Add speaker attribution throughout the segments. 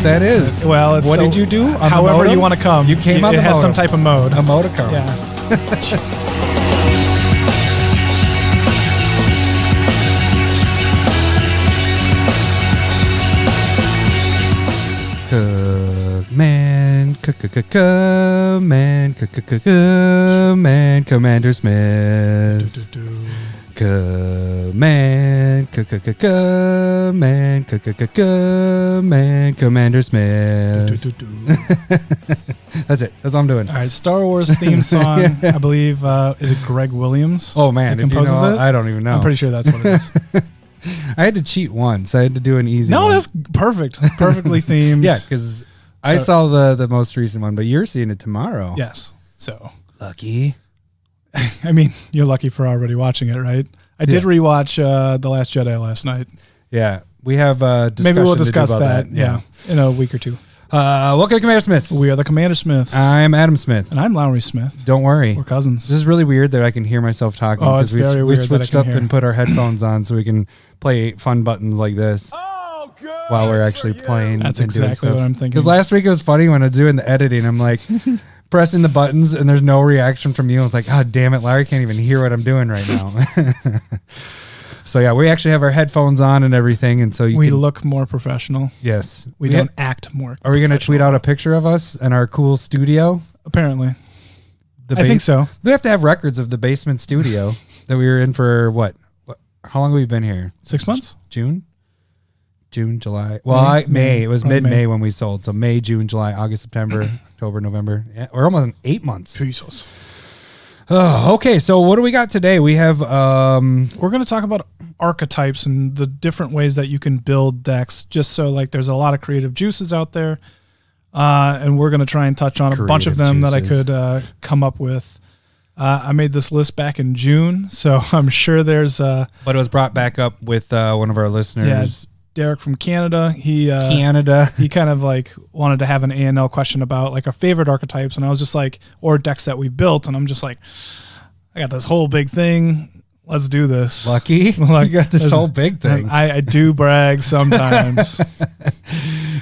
Speaker 1: that is.
Speaker 2: Well,
Speaker 1: what did you do?
Speaker 2: However you want to come.
Speaker 1: You came on
Speaker 2: it
Speaker 1: the
Speaker 2: has
Speaker 1: modem.
Speaker 2: some type of mode.
Speaker 1: A modicum.
Speaker 2: Yeah. Jesus.
Speaker 1: Command, CommanderSmiths. Command, CommanderSmiths. That's it. That's all I'm doing.
Speaker 2: All right, Star Wars theme song.
Speaker 1: Yeah.
Speaker 2: I believe is it Greg Williams?
Speaker 1: Oh man,
Speaker 2: who composes it?
Speaker 1: I don't even know.
Speaker 2: I'm pretty sure that's what it is.
Speaker 1: I had to cheat once. I had to do an easy one.
Speaker 2: No, that's perfect. Perfectly themed.
Speaker 1: Yeah, because I saw the most recent one, but you're seeing it tomorrow.
Speaker 2: Yes. So
Speaker 1: lucky.
Speaker 2: I mean, you're lucky for already watching it, right? I did rewatch The Last Jedi last night.
Speaker 1: Yeah, we have discussion.
Speaker 2: Maybe we'll discuss
Speaker 1: to do about
Speaker 2: that. Yeah, in a week or two.
Speaker 1: Welcome to CommanderSmiths.
Speaker 2: We are the CommanderSmiths.
Speaker 1: I'm Adam Smith.
Speaker 2: And I'm Lowry Smith.
Speaker 1: Don't worry.
Speaker 2: We're cousins.
Speaker 1: This is really weird that I can hear myself talking.
Speaker 2: Oh, it's very weird.
Speaker 1: We switched up and put our headphones on so we can play fun buttons like this while we're actually playing.
Speaker 2: That's exactly what I'm thinking.
Speaker 1: Because last week it was funny when I was doing the editing. I'm like pressing the buttons and there's no reaction from you. I was like, oh, damn it, Larry can't even hear what I'm doing right now. So yeah, we actually have our headphones on and everything, and so we
Speaker 2: look more professional.
Speaker 1: Yes,
Speaker 2: we don't act more.
Speaker 1: Are we going to tweet out a picture of us in our cool studio?
Speaker 2: Apparently, I think so.
Speaker 1: We have to have records of the basement studio that we were in for what? How long have we been here?
Speaker 2: 6 months?
Speaker 1: June, July. Well, May. It was mid-May when we sold. So May, June, July, August, September, October, November. Yeah, we're almost 8 months.
Speaker 2: Jesus.
Speaker 1: Oh, okay. So what do we got today? We have
Speaker 2: we're going to talk about archetypes and the different ways that you can build decks. Just so like there's a lot of creative juices out there, and we're going to try and touch on a bunch of them that I could come up with. I made this list back in June, so I'm sure there's. But
Speaker 1: it was brought back up with one of our listeners.
Speaker 2: Yeah, Derek from Canada. He kind of like wanted to have an ANL question about like our favorite archetypes, and I was just like, or decks that we built, and I'm just like, I got this whole big thing. Let's do this.
Speaker 1: Lucky, like, you got this whole big thing.
Speaker 2: I do brag sometimes.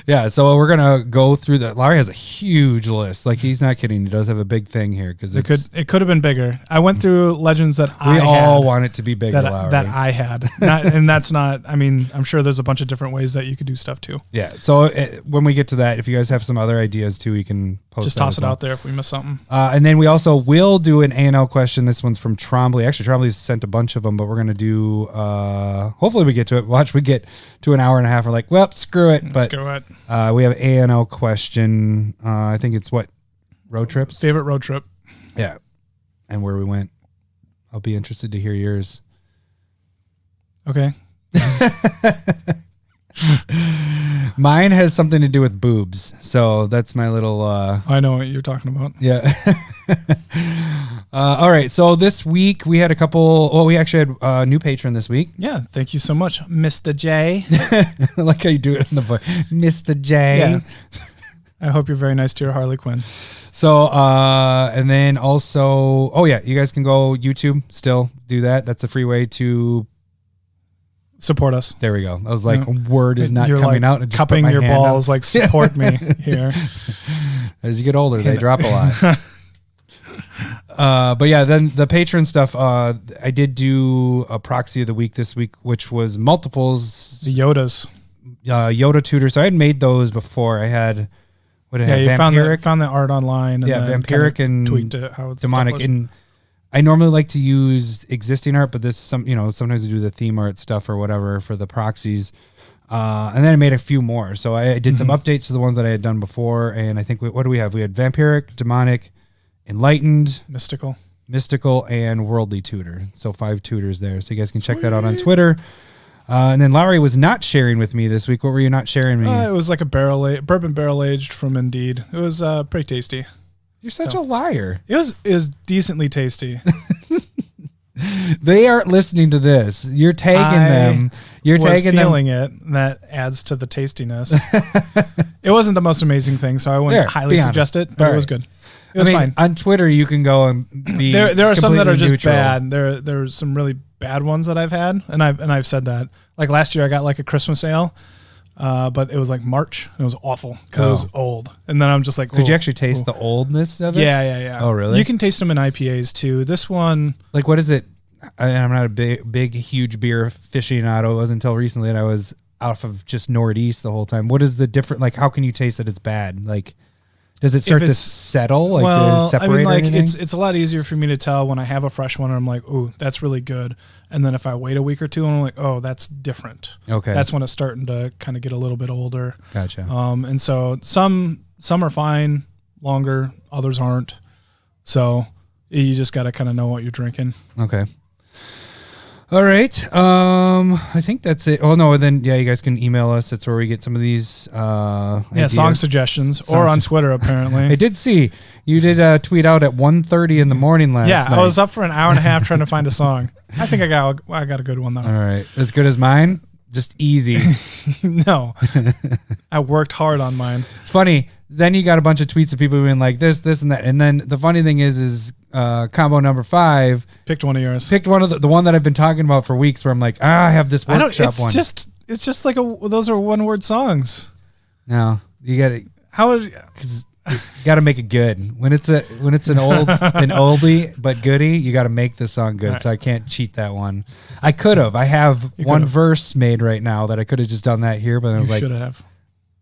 Speaker 1: Yeah, so we're gonna go through that. Larry has a huge list. Like, he's not kidding. He does have a big thing here because
Speaker 2: it could have been bigger. I went through legends that
Speaker 1: we all want it to be bigger.
Speaker 2: That I had, and that's not. I mean, I'm sure there's a bunch of different ways that you could do stuff too.
Speaker 1: Yeah. So when we get to that, if you guys have some other ideas too, we can
Speaker 2: just toss it out there if we miss something.
Speaker 1: And then we also will do an ANL question. This one's from Trombley. Actually, Trombley's sent a bunch of them, but we're gonna do. Hopefully, we get to it. Watch, we get to an hour and a half. We're like, well, screw it. But
Speaker 2: screw it.
Speaker 1: We have an ANL question. I think it's what? Road trips?
Speaker 2: Favorite road trip.
Speaker 1: Yeah. And where we went. I'll be interested to hear yours.
Speaker 2: Okay.
Speaker 1: Mine has something to do with boobs. So that's my little...
Speaker 2: I know what you're talking about.
Speaker 1: Yeah. All right. So this week we had a couple... Well, we actually had a new patron this week.
Speaker 2: Yeah. Thank you so much, Mr. J.
Speaker 1: I like how you do it in the voice. Mr. J.
Speaker 2: Yeah. I hope you're very nice to your Harley Quinn.
Speaker 1: So, and then also... Oh, yeah. You guys can go YouTube. Still do that. That's a free way to...
Speaker 2: Support us.
Speaker 1: There we go. I was like, word is not coming out.
Speaker 2: And just cupping your balls, like, support me here.
Speaker 1: As you get older, they drop a lot. But yeah, then the patron stuff, I did do a proxy of the week this week, which was multiples.
Speaker 2: The Yodas.
Speaker 1: Yoda tutor. So I had made those before. I had, what did I have?
Speaker 2: You
Speaker 1: Vampiric.
Speaker 2: found the art online. And
Speaker 1: Vampiric and
Speaker 2: tweaked it, how
Speaker 1: demonic. And I normally like to use existing art, but this sometimes I do the theme art stuff or whatever for the proxies. And then I made a few more. So I did some updates to the ones that I had done before. And I think, what do we have? We had Vampiric, Demonic, Enlightened, Mystical, and Worldly Tutor. So 5 tutors there. So you guys can check that out on Twitter. And then Lowry was not sharing with me this week. What were you not sharing me?
Speaker 2: It was like a bourbon barrel aged from Indeed. It was pretty tasty.
Speaker 1: You're such a liar.
Speaker 2: It was decently tasty.
Speaker 1: They aren't listening to this. You're tagging them. You're tagging them.
Speaker 2: Feeling it. That adds to the tastiness. It wasn't the most amazing thing, so I wouldn't highly suggest it, but it was good. It was fine.
Speaker 1: On Twitter, you can go and be.
Speaker 2: There are some that are just
Speaker 1: neutral.
Speaker 2: bad. There's some really bad ones that I've had, and I've said that. Like last year, I got like a Christmas ale. but it was like March. It was awful because it was old. And then I'm just like,
Speaker 1: could you actually taste the oldness of it?
Speaker 2: Yeah.
Speaker 1: Oh, really?
Speaker 2: You can taste them in IPAs too. This one,
Speaker 1: like, what is it? I'm not a big, huge beer aficionado. It wasn't until recently that I was off of just Northeast the whole time. What is the different? Like, how can you taste that it's bad? Like, does it start to settle? Like,
Speaker 2: well,
Speaker 1: separate?
Speaker 2: I mean, like it's a lot easier for me to tell when I have a fresh one and I'm like, ooh, that's really good. And then if I wait a week or two and I'm like, oh, that's different.
Speaker 1: Okay.
Speaker 2: That's when it's starting to kind of get a little bit older.
Speaker 1: Gotcha.
Speaker 2: And so some are fine, longer, others aren't. So you just got to kind of know what you're drinking.
Speaker 1: Okay. All right. I think that's it. Oh no, then you guys can email us. That's where we get some of these ideas.
Speaker 2: Song suggestions or on Twitter apparently.
Speaker 1: I did see you did tweet out at 1:30 in the morning last night.
Speaker 2: Yeah, I was up for an hour and a half trying to find a song. I think I got a good one though.
Speaker 1: All right. As good as mine? Just easy.
Speaker 2: No. I worked hard on mine.
Speaker 1: It's funny. Then you got a bunch of tweets of people being like this, and that. And then the funny thing is combo number 5
Speaker 2: picked one of yours.
Speaker 1: Picked one of the one that I've been talking about for weeks. Where I'm like, I have this workshop one.
Speaker 2: It's just like those are one word songs.
Speaker 1: No, you got to because you got to make it good. When it's an oldie but goodie, you got to make the song good. Right. So I can't cheat that one. I could have. I have one verse made right now that I could have just done that here, but I was like,
Speaker 2: should have.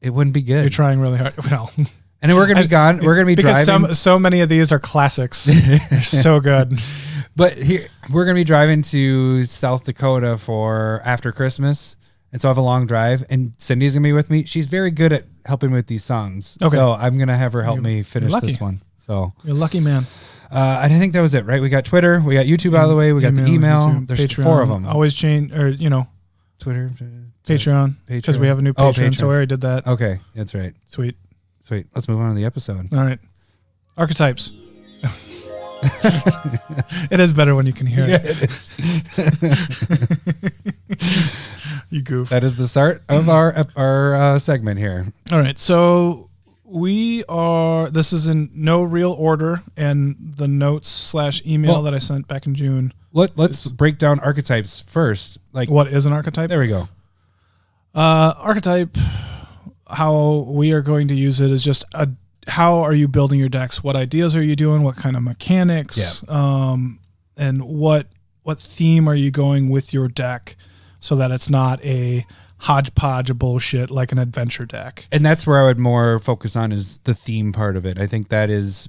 Speaker 1: It wouldn't be good.
Speaker 2: You're trying really hard. Well,
Speaker 1: and then we're gonna be gone. We're gonna be driving.
Speaker 2: So many of these are classics. They're so good.
Speaker 1: But here we're gonna be driving to South Dakota for after Christmas, and so I have a long drive. And Cindy's gonna be with me. She's very good at helping with these songs. Okay. So I'm gonna have her help me finish this one. So
Speaker 2: you're a lucky man.
Speaker 1: I think that was it, right? We got Twitter, we got YouTube out of the way, we got the email. YouTube, there's Patreon, 4 of them.
Speaker 2: Always change, or
Speaker 1: Twitter.
Speaker 2: Patreon, because we have a new Patreon, so we already did that.
Speaker 1: Okay, that's right.
Speaker 2: Sweet.
Speaker 1: Let's move on to the episode.
Speaker 2: All right. Archetypes. It is better when you can hear it.
Speaker 1: Yeah, it is.
Speaker 2: You goof.
Speaker 1: That is the start of our segment here.
Speaker 2: All right, so this is in no real order, and the notes/email that I sent back in June.
Speaker 1: Let's break down archetypes first. Like,
Speaker 2: what is an archetype?
Speaker 1: There we go.
Speaker 2: Archetype, how we are going to use it is just how are you building your decks? What ideas are you doing? What kind of mechanics? Yeah. And what theme are you going with your deck so that it's not a hodgepodge of bullshit like an adventure deck?
Speaker 1: And that's where I would more focus on is the theme part of it. I think that's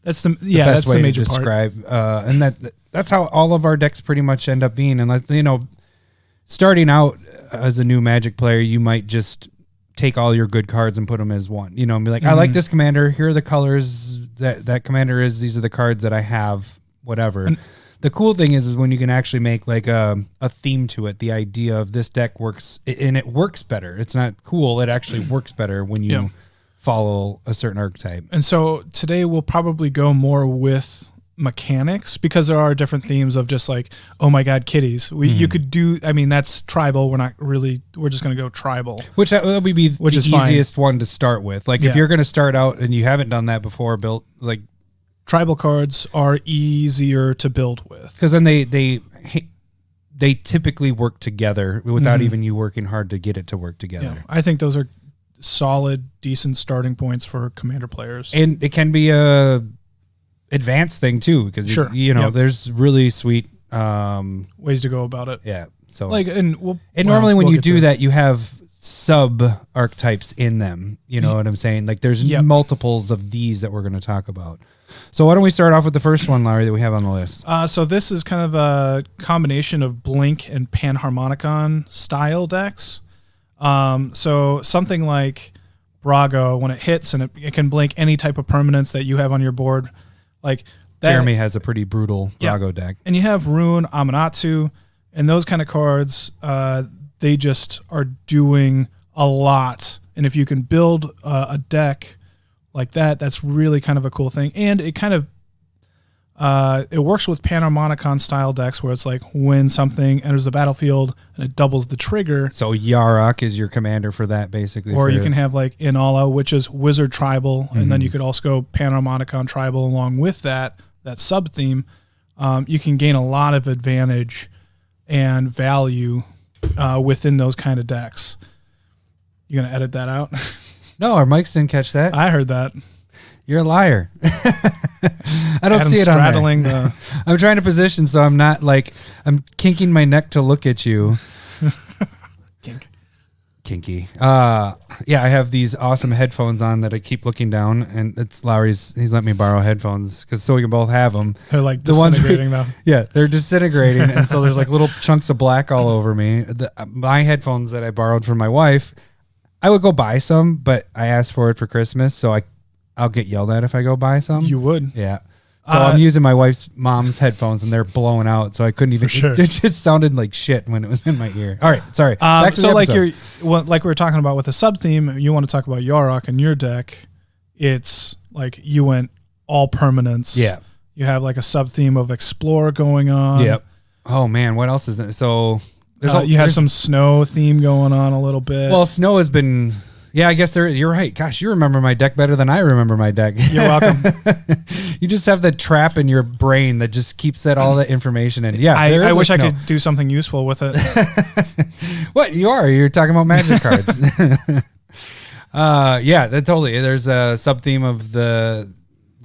Speaker 1: the best way to describe. And that's how all of our decks pretty much end up being. And starting out as a new Magic player, you might just take all your good cards and put them as one, and be like, I like this commander. Here are the colors that commander is. These are the cards that I have, whatever. And the cool thing is when you can actually make like a theme to it. The idea of this deck works, and it works better. It's not cool. It actually works better when you follow a certain archetype.
Speaker 2: And so today we'll probably go more with mechanics because there are different themes of just like, oh my god, kitties. You could do, that's tribal. We're just going to go tribal,
Speaker 1: which would be the easiest one to start with. Like if you're going to start out and you haven't done that before, built like
Speaker 2: tribal cards are easier to build with
Speaker 1: because then they typically work together without even you working hard to get it to work together.
Speaker 2: Yeah, I think those are solid, decent starting points for commander players,
Speaker 1: and it can be a advanced thing too, because there's really sweet
Speaker 2: ways to go about it.
Speaker 1: Yeah. So
Speaker 2: normally
Speaker 1: when you do that, you have sub archetypes in them. You know what I'm saying? Like there's multiples of these that we're going to talk about. So why don't we start off with the first one, Larry, that we have on the list?
Speaker 2: So this is kind of a combination of Blink and Panharmonican style decks. So something like Brago, when it hits and it can blink any type of permanence that you have on your board. Like that,
Speaker 1: Jeremy has a pretty brutal Brago deck.
Speaker 2: And you have Rune, Amanatsu, and those kind of cards, they just are doing a lot. And if you can build a deck like that, that's really kind of a cool thing. And it kind of it works with Panharmonican style decks where it's like when something enters the battlefield and it doubles the trigger.
Speaker 1: So Yarok is your commander for that, basically.
Speaker 2: Or you can have like Inala, which is Wizard Tribal, and then you could also go Panharmonican Tribal along with that sub theme. You can gain a lot of advantage and value within those kind of decks. You gonna edit that out?
Speaker 1: No, our mics didn't catch that.
Speaker 2: I heard that.
Speaker 1: You're a liar. I don't see it
Speaker 2: straddling
Speaker 1: on there. I'm trying to position so I'm not like I'm kinking my neck to look at you. Kinky. Yeah, I have these awesome headphones on that I keep looking down, and it's Lowry's. He's let me borrow headphones so we can both have them.
Speaker 2: They're like disintegrating though.
Speaker 1: Yeah, they're disintegrating, and so there's like little chunks of black all over me. My headphones that I borrowed from my wife, I would go buy some, but I asked for it for Christmas, so I'll get yelled at if I go buy some.
Speaker 2: You would?
Speaker 1: Yeah. So I'm using my wife's mom's headphones, and they're blowing out, so I couldn't even.
Speaker 2: Sure.
Speaker 1: It just sounded like shit when it was in my ear. All right, sorry.
Speaker 2: Back to like like we were talking about with the sub theme, you want to talk about Yarok and your deck. It's like you went all permanents.
Speaker 1: Yeah.
Speaker 2: You have like a sub theme of Explore going on.
Speaker 1: Yep. Oh man, what else is that? So
Speaker 2: you had some snow theme going on a little bit.
Speaker 1: Well, snow has been. Yeah, I guess you're right. Gosh, you remember my deck better than I remember my deck.
Speaker 2: You're welcome.
Speaker 1: You just have the trap in your brain that just keeps all that information in. Yeah,
Speaker 2: I wish I could do something useful with it.
Speaker 1: What you're talking about magic cards. Yeah, that totally. There's a sub theme of the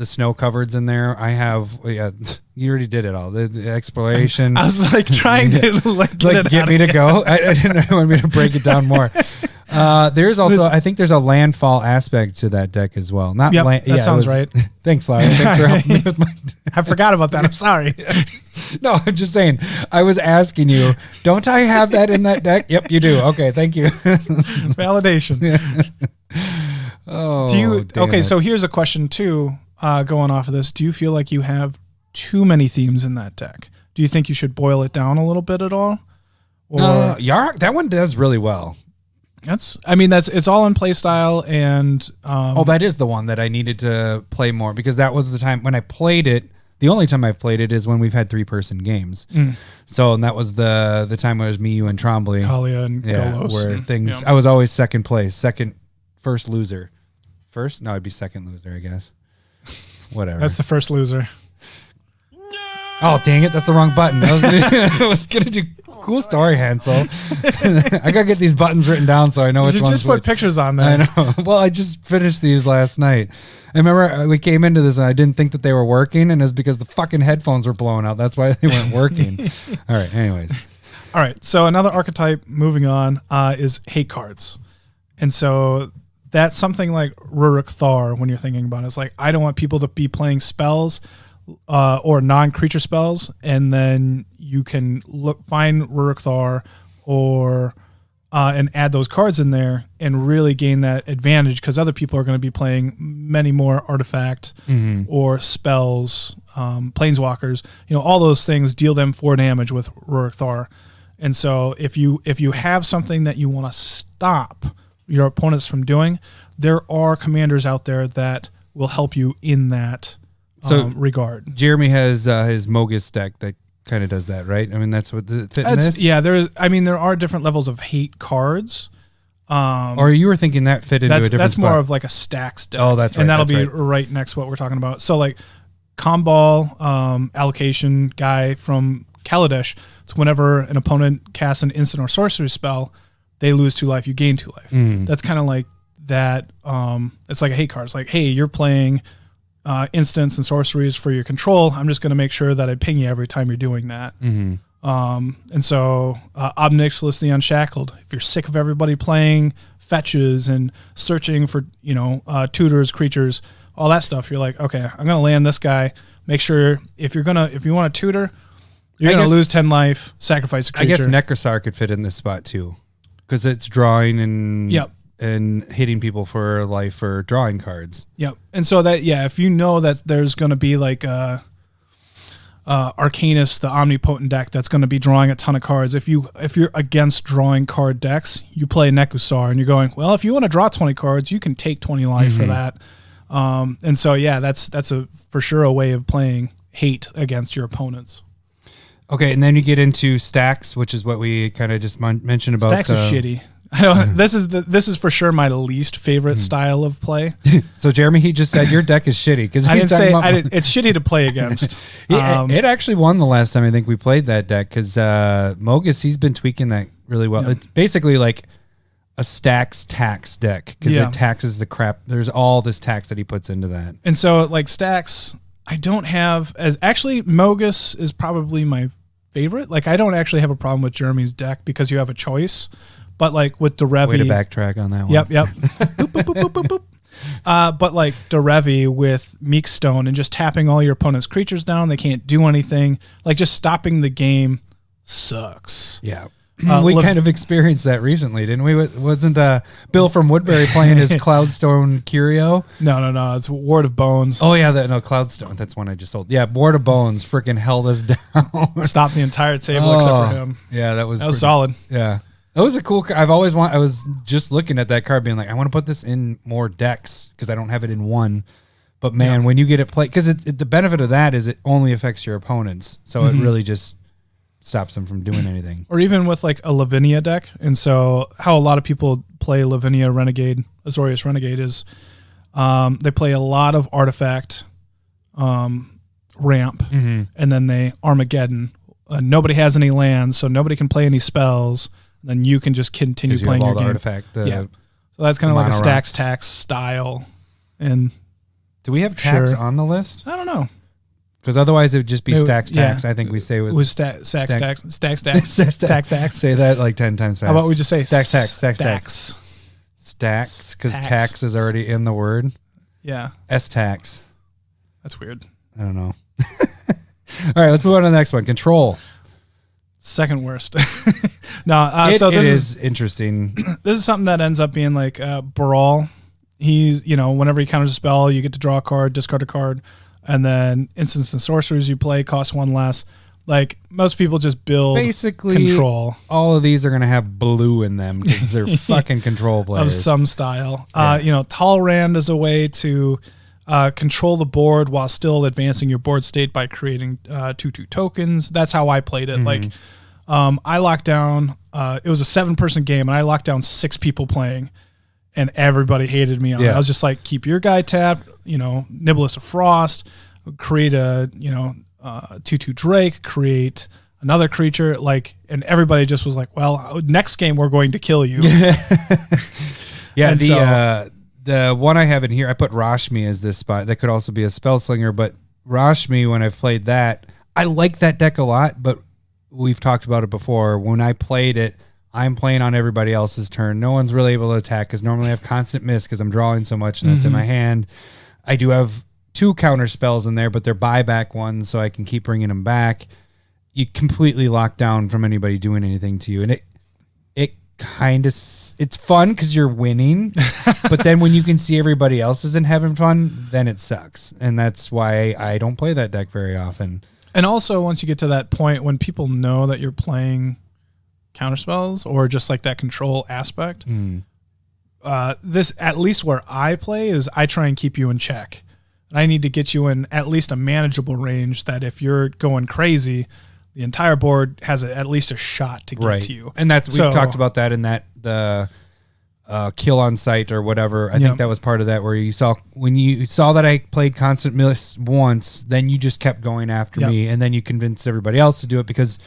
Speaker 1: snow covereds in there. I have. Yeah, you already did it all. The exploration.
Speaker 2: I was like trying to
Speaker 1: get me to go. I didn't want me to break it down more. There's also, I think there's a landfall aspect to that deck as well. Not
Speaker 2: that sounds right.
Speaker 1: Thanks, Larry. Thanks for helping me with my.
Speaker 2: I forgot about that. I'm sorry.
Speaker 1: No, I'm just saying. I was asking you. Don't I have that in that deck? Yep, you do. Okay, thank you.
Speaker 2: Validation.
Speaker 1: Oh.
Speaker 2: Okay, so here's a question too. Going off of this, do you feel like you have too many themes in that deck? Do you think you should boil it down a little bit at all? Or
Speaker 1: Yarok, that one does really well.
Speaker 2: It's all in play style, and
Speaker 1: that is the one that I needed to play more, because that was the time when I played it. The only time I played it is when we've had 3-person games. So, and that was the time it was me, you, and Trombley,
Speaker 2: Kalia, and Golos,
Speaker 1: where things. Yeah. I was always second place, first loser. First? No, I'd be second loser, I guess. Whatever.
Speaker 2: That's the first loser.
Speaker 1: Oh, dang it. That's the wrong button. I was going to do cool story, Hansel. I got to get these buttons written down so I know which ones.
Speaker 2: You just put pictures on there.
Speaker 1: I know. Well, I just finished these last night. I remember we came into this and I didn't think that they were working, and it's because the fucking headphones were blowing out. That's why they weren't working. All right. Anyways.
Speaker 2: All right. So another archetype moving on is hate cards. And so that's something like Rurik Thar when you're thinking about it. It's like, I don't want people to be playing spells or non-creature spells, and then you can find Rurik Thar or and add those cards in there and really gain that advantage, because other people are going to be playing many more artifact or spells, planeswalkers, all those things, deal them 4 damage with Rurik Thar. And so if you have something that you want to stop your opponents from doing, there are commanders out there that will help you in that regard.
Speaker 1: Jeremy has his Mogus deck that kind of does that, right? I mean, that's what the fitness is.
Speaker 2: Yeah, there are different levels of hate cards.
Speaker 1: Or you were thinking that fit into a different
Speaker 2: That's
Speaker 1: spot.
Speaker 2: more of like a stacks deck.
Speaker 1: Oh, that's right.
Speaker 2: And that'll be right next to what we're talking about. So like Comball allocation guy from Kaladesh, it's whenever an opponent casts an instant or sorcery spell, they lose 2 life, you gain 2 life. That's kind of like that. It's like a hate card. It's like, hey, you're playing instants and sorceries for your control. I'm just going to make sure that I ping you every time you're doing that. And so Obnixilis the Unshackled, if you're sick of everybody playing fetches and searching for tutors, creatures, all that stuff, you're like, okay, I'm going to land this guy. Make sure if you want to tutor, you're going to lose 10 life, sacrifice a creature.
Speaker 1: I guess Necrosar could fit in this spot too, because it's drawing and and hitting people for life or drawing cards.
Speaker 2: Yep. And so that, if you know that there's going to be like Arcanus, the omnipotent deck that's going to be drawing a ton of cards, if you're against drawing card decks, you play Necrosar and you're going, well, if you want to draw 20 cards, you can take 20 life for that. And so, that's for sure a way of playing hate against your opponents.
Speaker 1: Okay, and then you get into stacks, which is what we kind of just mentioned about.
Speaker 2: Stacks are shitty. I don't. This is for sure my least favorite style of play.
Speaker 1: So Jeremy, he just said your deck is shitty because
Speaker 2: I didn't say it's shitty to play against.
Speaker 1: It actually won the last time I think we played that deck because Mogus, he's been tweaking that really well. It's basically like a stacks tax deck because it taxes the crap. There's all this tax that he puts into that.
Speaker 2: And so like stacks, I don't have as actually Mogus is probably my favorite. Like I don't actually have a problem with Jeremy's deck because you have a choice. But like with Derevi,
Speaker 1: way to backtrack on that one.
Speaker 2: Yep. boop, boop, boop, boop, boop, boop. But like Derevi with Meekstone and just tapping all your opponent's creatures down, they can't do anything. Like just stopping the game sucks.
Speaker 1: Yeah. We kind of experienced that recently, didn't we? Wasn't Bill from Woodbury playing his Cloudstone Curio?
Speaker 2: No. It's Ward of Bones.
Speaker 1: Oh, yeah. Cloudstone. That's one I just sold. Yeah, Ward of Bones freaking held us down.
Speaker 2: Stopped the entire table except for him.
Speaker 1: Yeah, that was
Speaker 2: solid.
Speaker 1: Yeah. That was a cool card. I was just looking at that card being like, I want to put this in more decks because I don't have it in one. But, man, when you get it played, because the benefit of that is it only affects your opponents. So it really just stops them from doing anything.
Speaker 2: Or even with like a Lavinia deck. And so how a lot of people play Lavinia Renegade, Azorius Renegade is they play a lot of artifact ramp and then they Armageddon. Nobody has any lands, so nobody can play any spells. Then you can just continue playing your game.
Speaker 1: Artifact,
Speaker 2: so that's kind of like a stacks tax style. And
Speaker 1: do we have tax on the list?
Speaker 2: I don't know.
Speaker 1: Because otherwise it would just be stacks tax. I think we say
Speaker 2: it was stacks tax.
Speaker 1: Say that like 10 times fast.
Speaker 2: How about we just say
Speaker 1: stacks tax? Stacks, because tax is already in the word.
Speaker 2: Yeah.
Speaker 1: S-tax.
Speaker 2: That's weird.
Speaker 1: I don't know. All right, let's move on to the next one. Control.
Speaker 2: Second worst.
Speaker 1: So this is interesting.
Speaker 2: This is something that ends up being like Brawl. He's, whenever he counters a spell, you get to draw a card, discard a card. And then instants and sorceries you play cost one less. Like most people just build
Speaker 1: basically
Speaker 2: control.
Speaker 1: All of these are going to have blue in them because they're fucking control players
Speaker 2: of some style. Yeah. Talrand is a way to control the board while still advancing your board state by creating 2/2 tokens. That's how I played it. Like I locked down. It was a 7-person game, and I locked down 6 people playing, and everybody hated me on it. I was just like, keep your guy tapped. Nibblus of Frost, create a 2/2 Drake, create another creature, and everybody just was like, well, next game we're going to kill you.
Speaker 1: Yeah, the one I have in here, I put Rashmi as this spot. That could also be a Spellslinger, but Rashmi, when I've played that, I like that deck a lot, but we've talked about it before. When I played it, I'm playing on everybody else's turn. No one's really able to attack because normally I have constant miss because I'm drawing so much and that's in my hand. I do have 2 counter spells in there, but they're buyback ones, so I can keep bringing them back. You completely lock down from anybody doing anything to you, and it kind of it's fun because you're winning, but then when you can see everybody else isn't having fun, then it sucks, and that's why I don't play that deck very often.
Speaker 2: And also, once you get to that point when people know that you're playing counterspells or just like that control aspect. This, at least where I play, is I try and keep you in check. And I need to get you in at least a manageable range that if you're going crazy, the entire board has at least a shot to get to you.
Speaker 1: And we've talked about that in the kill on sight or whatever. I think that was part of that, where when you saw that I played constant miss once, then you just kept going after me, and then you convinced everybody else to do it because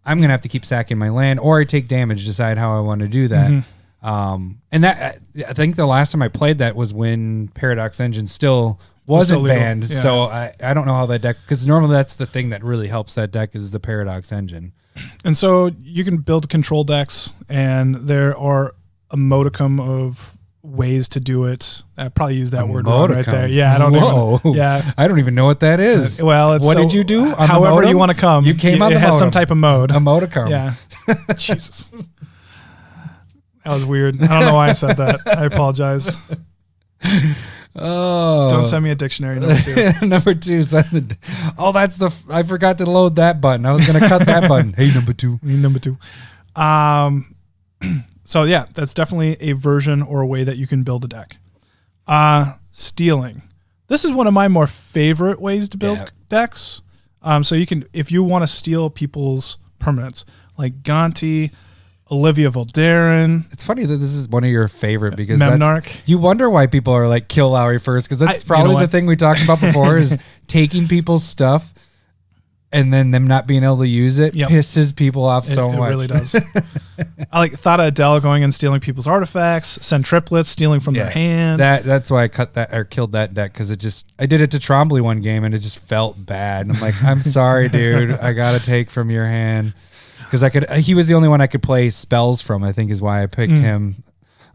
Speaker 1: I'm going to have to keep sacking my land, or I take damage, decide how I want to do that. And that, I think the last time I played that was when Paradox Engine still wasn't banned. Yeah. So I don't know how that deck, because normally that's the thing that really helps that deck is the Paradox Engine.
Speaker 2: And so you can build control decks, and there are a modicum of ways to do it. I probably use that word wrong right there. Yeah, I don't
Speaker 1: I don't even know what that is.
Speaker 2: Well,
Speaker 1: what did you do?
Speaker 2: However you want to come.
Speaker 1: You came on the
Speaker 2: It has some type of mode.
Speaker 1: A modicum.
Speaker 2: Yeah. Jesus. That was weird. I don't know why I said that. I apologize.
Speaker 1: Oh,
Speaker 2: don't send me a dictionary. Number 2.
Speaker 1: Number 2. I forgot to load that button. I was going to cut that button. Hey, number 2.
Speaker 2: Number 2. So yeah, that's definitely a version or a way that you can build a deck. Stealing. This is one of my more favorite ways to build decks. So you can, if you want to steal people's permanents, like Gonti, Olivia Voldaren.
Speaker 1: It's funny that this is one of your favorite, because you wonder why people are like, kill Lowry first, because that's probably the thing we talked about before is taking people's stuff. and then them not being able to use it pisses people off so much.
Speaker 2: It really does. I thought of Adele going and stealing people's artifacts, send triplets, stealing from their hand.
Speaker 1: That's why I killed that deck, because I did it to Trombley one game and it just felt bad. And I'm like, I'm sorry, dude. I gotta take from your hand, because he was the only one I could play spells from, I think is why I picked him.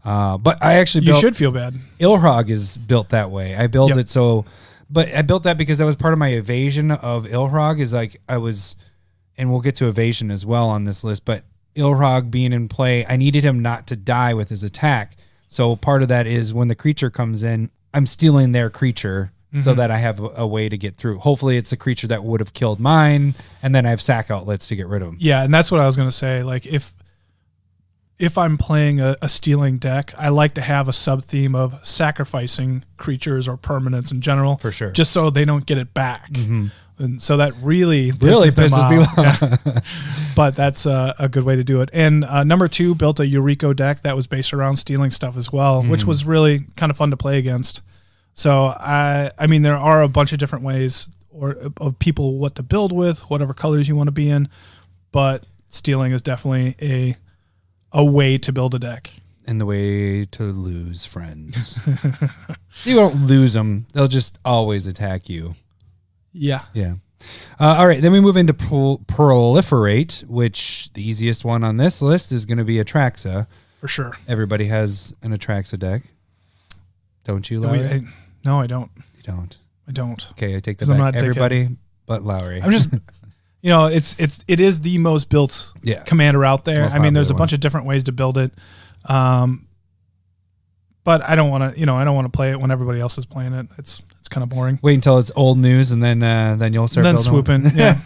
Speaker 1: But I actually
Speaker 2: you should feel bad.
Speaker 1: Ilhrog is built that way. I built it so. But I built that because that was part of my evasion of Ilhrog, is like and we'll get to evasion as well on this list, but Ilhrog being in play, I needed him not to die with his attack. So part of that is when the creature comes in, I'm stealing their creature so that I have a way to get through. Hopefully it's a creature that would have killed mine, and then I have sack outlets to get rid of them.
Speaker 2: Yeah, and that's what I was going to say. Like if I'm playing a stealing deck, I like to have a sub-theme of sacrificing creatures or permanents in general.
Speaker 1: For sure.
Speaker 2: Just so they don't get it back. Mm-hmm. And so that really
Speaker 1: pisses people off.
Speaker 2: Yeah. But that's a good way to do it. And number 2 built a Eureka deck that was based around stealing stuff as well, which was really kind of fun to play against. So, I mean, there are a bunch of different ways of people what to build with, whatever colors you want to be in. But stealing is definitely a way to build a deck.
Speaker 1: And the way to lose friends. You won't lose them. They'll just always attack you.
Speaker 2: Yeah.
Speaker 1: Yeah. All right. Then we move into proliferate, which the easiest one on this list is going to be Atraxa.
Speaker 2: For sure.
Speaker 1: Everybody has an Atraxa deck. Don't you, Lowry?
Speaker 2: No, I don't.
Speaker 1: You don't?
Speaker 2: I don't.
Speaker 1: Okay, I take that back. Everybody but Lowry.
Speaker 2: I'm just... it is the most built commander out there. I mean, there's a bunch of different ways to build it. But I don't want to play it when everybody else is playing it. It's kind of boring.
Speaker 1: Wait until it's old news, and then you'll start building.
Speaker 2: Swooping. Yeah.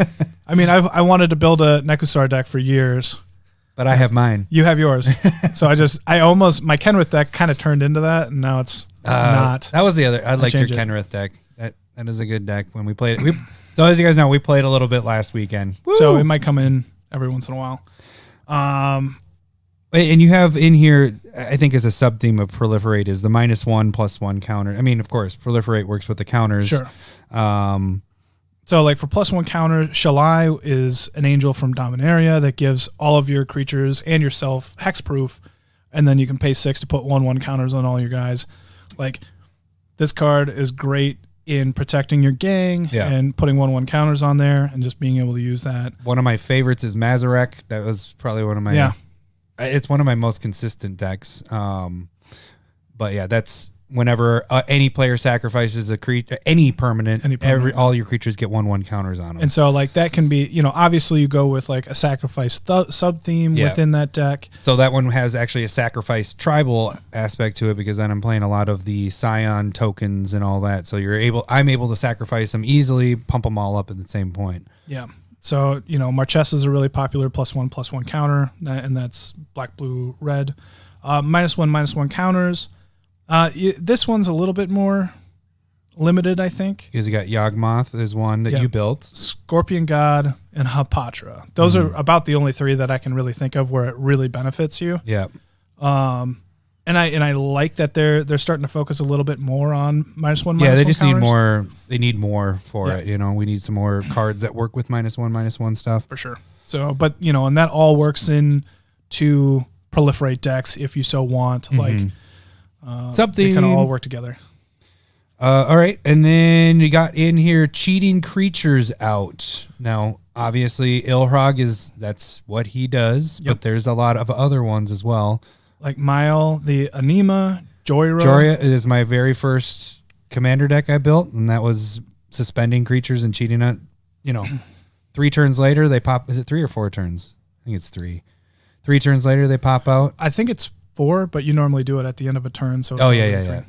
Speaker 2: I mean, I wanted to build a Nekusar deck for years.
Speaker 1: But I have mine.
Speaker 2: You have yours. So I almost, my Kenrith deck kind of turned into that, and now it's not.
Speaker 1: That was the other. I liked your Kenrith deck. That is a good deck when we played it. So as you guys know, we played a little bit last weekend.
Speaker 2: Woo! So it might come in every once in a while.
Speaker 1: And you have in here, I think as a sub-theme of proliferate, is the -1/+1 counter. I mean, of course, proliferate works with the counters.
Speaker 2: Sure. So like for +1 counter, Shalai is an angel from Dominaria that gives all of your creatures and yourself hexproof, and then you can pay 6 to put 1/1 counters on all your guys. Like, this card is great in protecting your gang and putting 1/1 counters on there and just being able to use that.
Speaker 1: One of my favorites is Mazarek. That was probably one of my... Yeah. It's one of my most consistent decks. But yeah, that's whenever any player sacrifices a creature, any permanent, all your creatures get 1/1 counters on them.
Speaker 2: And so like that can be, obviously you go with like a sacrifice sub-theme within that deck.
Speaker 1: So that one has actually a sacrifice tribal aspect to it, because then I'm playing a lot of the Scion tokens and all that. So I'm able to sacrifice them easily, pump them all up at the same point.
Speaker 2: Yeah. So, Marchesa is a really popular +1/+1 counter, and that's black, blue, red. -1/-1 counters. This one's a little bit more limited, I think.
Speaker 1: Because you got Yawgmoth is one that you built.
Speaker 2: Scorpion God and Hapatra. Those are about the only 3 that I can really think of where it really benefits you.
Speaker 1: Yeah.
Speaker 2: And I like that they're starting to focus a little bit more on -1/-1
Speaker 1: Yeah, they just
Speaker 2: counters.
Speaker 1: need more. They need more for it. We need some more cards that work with -1/-1 stuff.
Speaker 2: For sure. So, but and that all works into proliferate decks if you so want. Like,
Speaker 1: something
Speaker 2: they can all work together.
Speaker 1: All right, and then you got in here cheating creatures out. Now, obviously, Ilhrog that's what he does, but there's a lot of other ones as well.
Speaker 2: Like Mile, the Anima, Joyra.
Speaker 1: Joyra is my very first commander deck I built, and that was suspending creatures and cheating out. 3 turns later, they pop. Is it 3 or 4 turns? I think it's 3. 3 turns later, they pop out.
Speaker 2: I think it's 4, but you normally do it at the end of a turn. So it's
Speaker 1: yeah.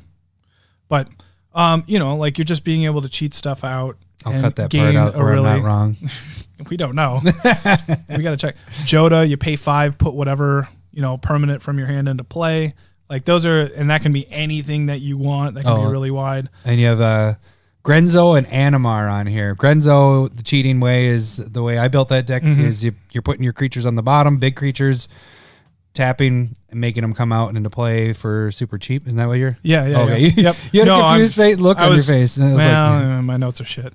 Speaker 2: But, like you're just being able to cheat stuff out.
Speaker 1: I'll cut that part out where I'm not wrong.
Speaker 2: We don't know. We got to check. Joda, you pay 5, put whatever... permanent from your hand into play. Like those are, and that can be anything that you want. That can be really wide.
Speaker 1: And you have Grenzo and Animar on here. Grenzo, the cheating way is the way I built that deck is you're putting your creatures on the bottom, big creatures, tapping making them come out into play for super cheap. Isn't that what you're?
Speaker 2: Yeah.
Speaker 1: Okay.
Speaker 2: Yep.
Speaker 1: You had a confused look on your face.
Speaker 2: Well, my notes are shit.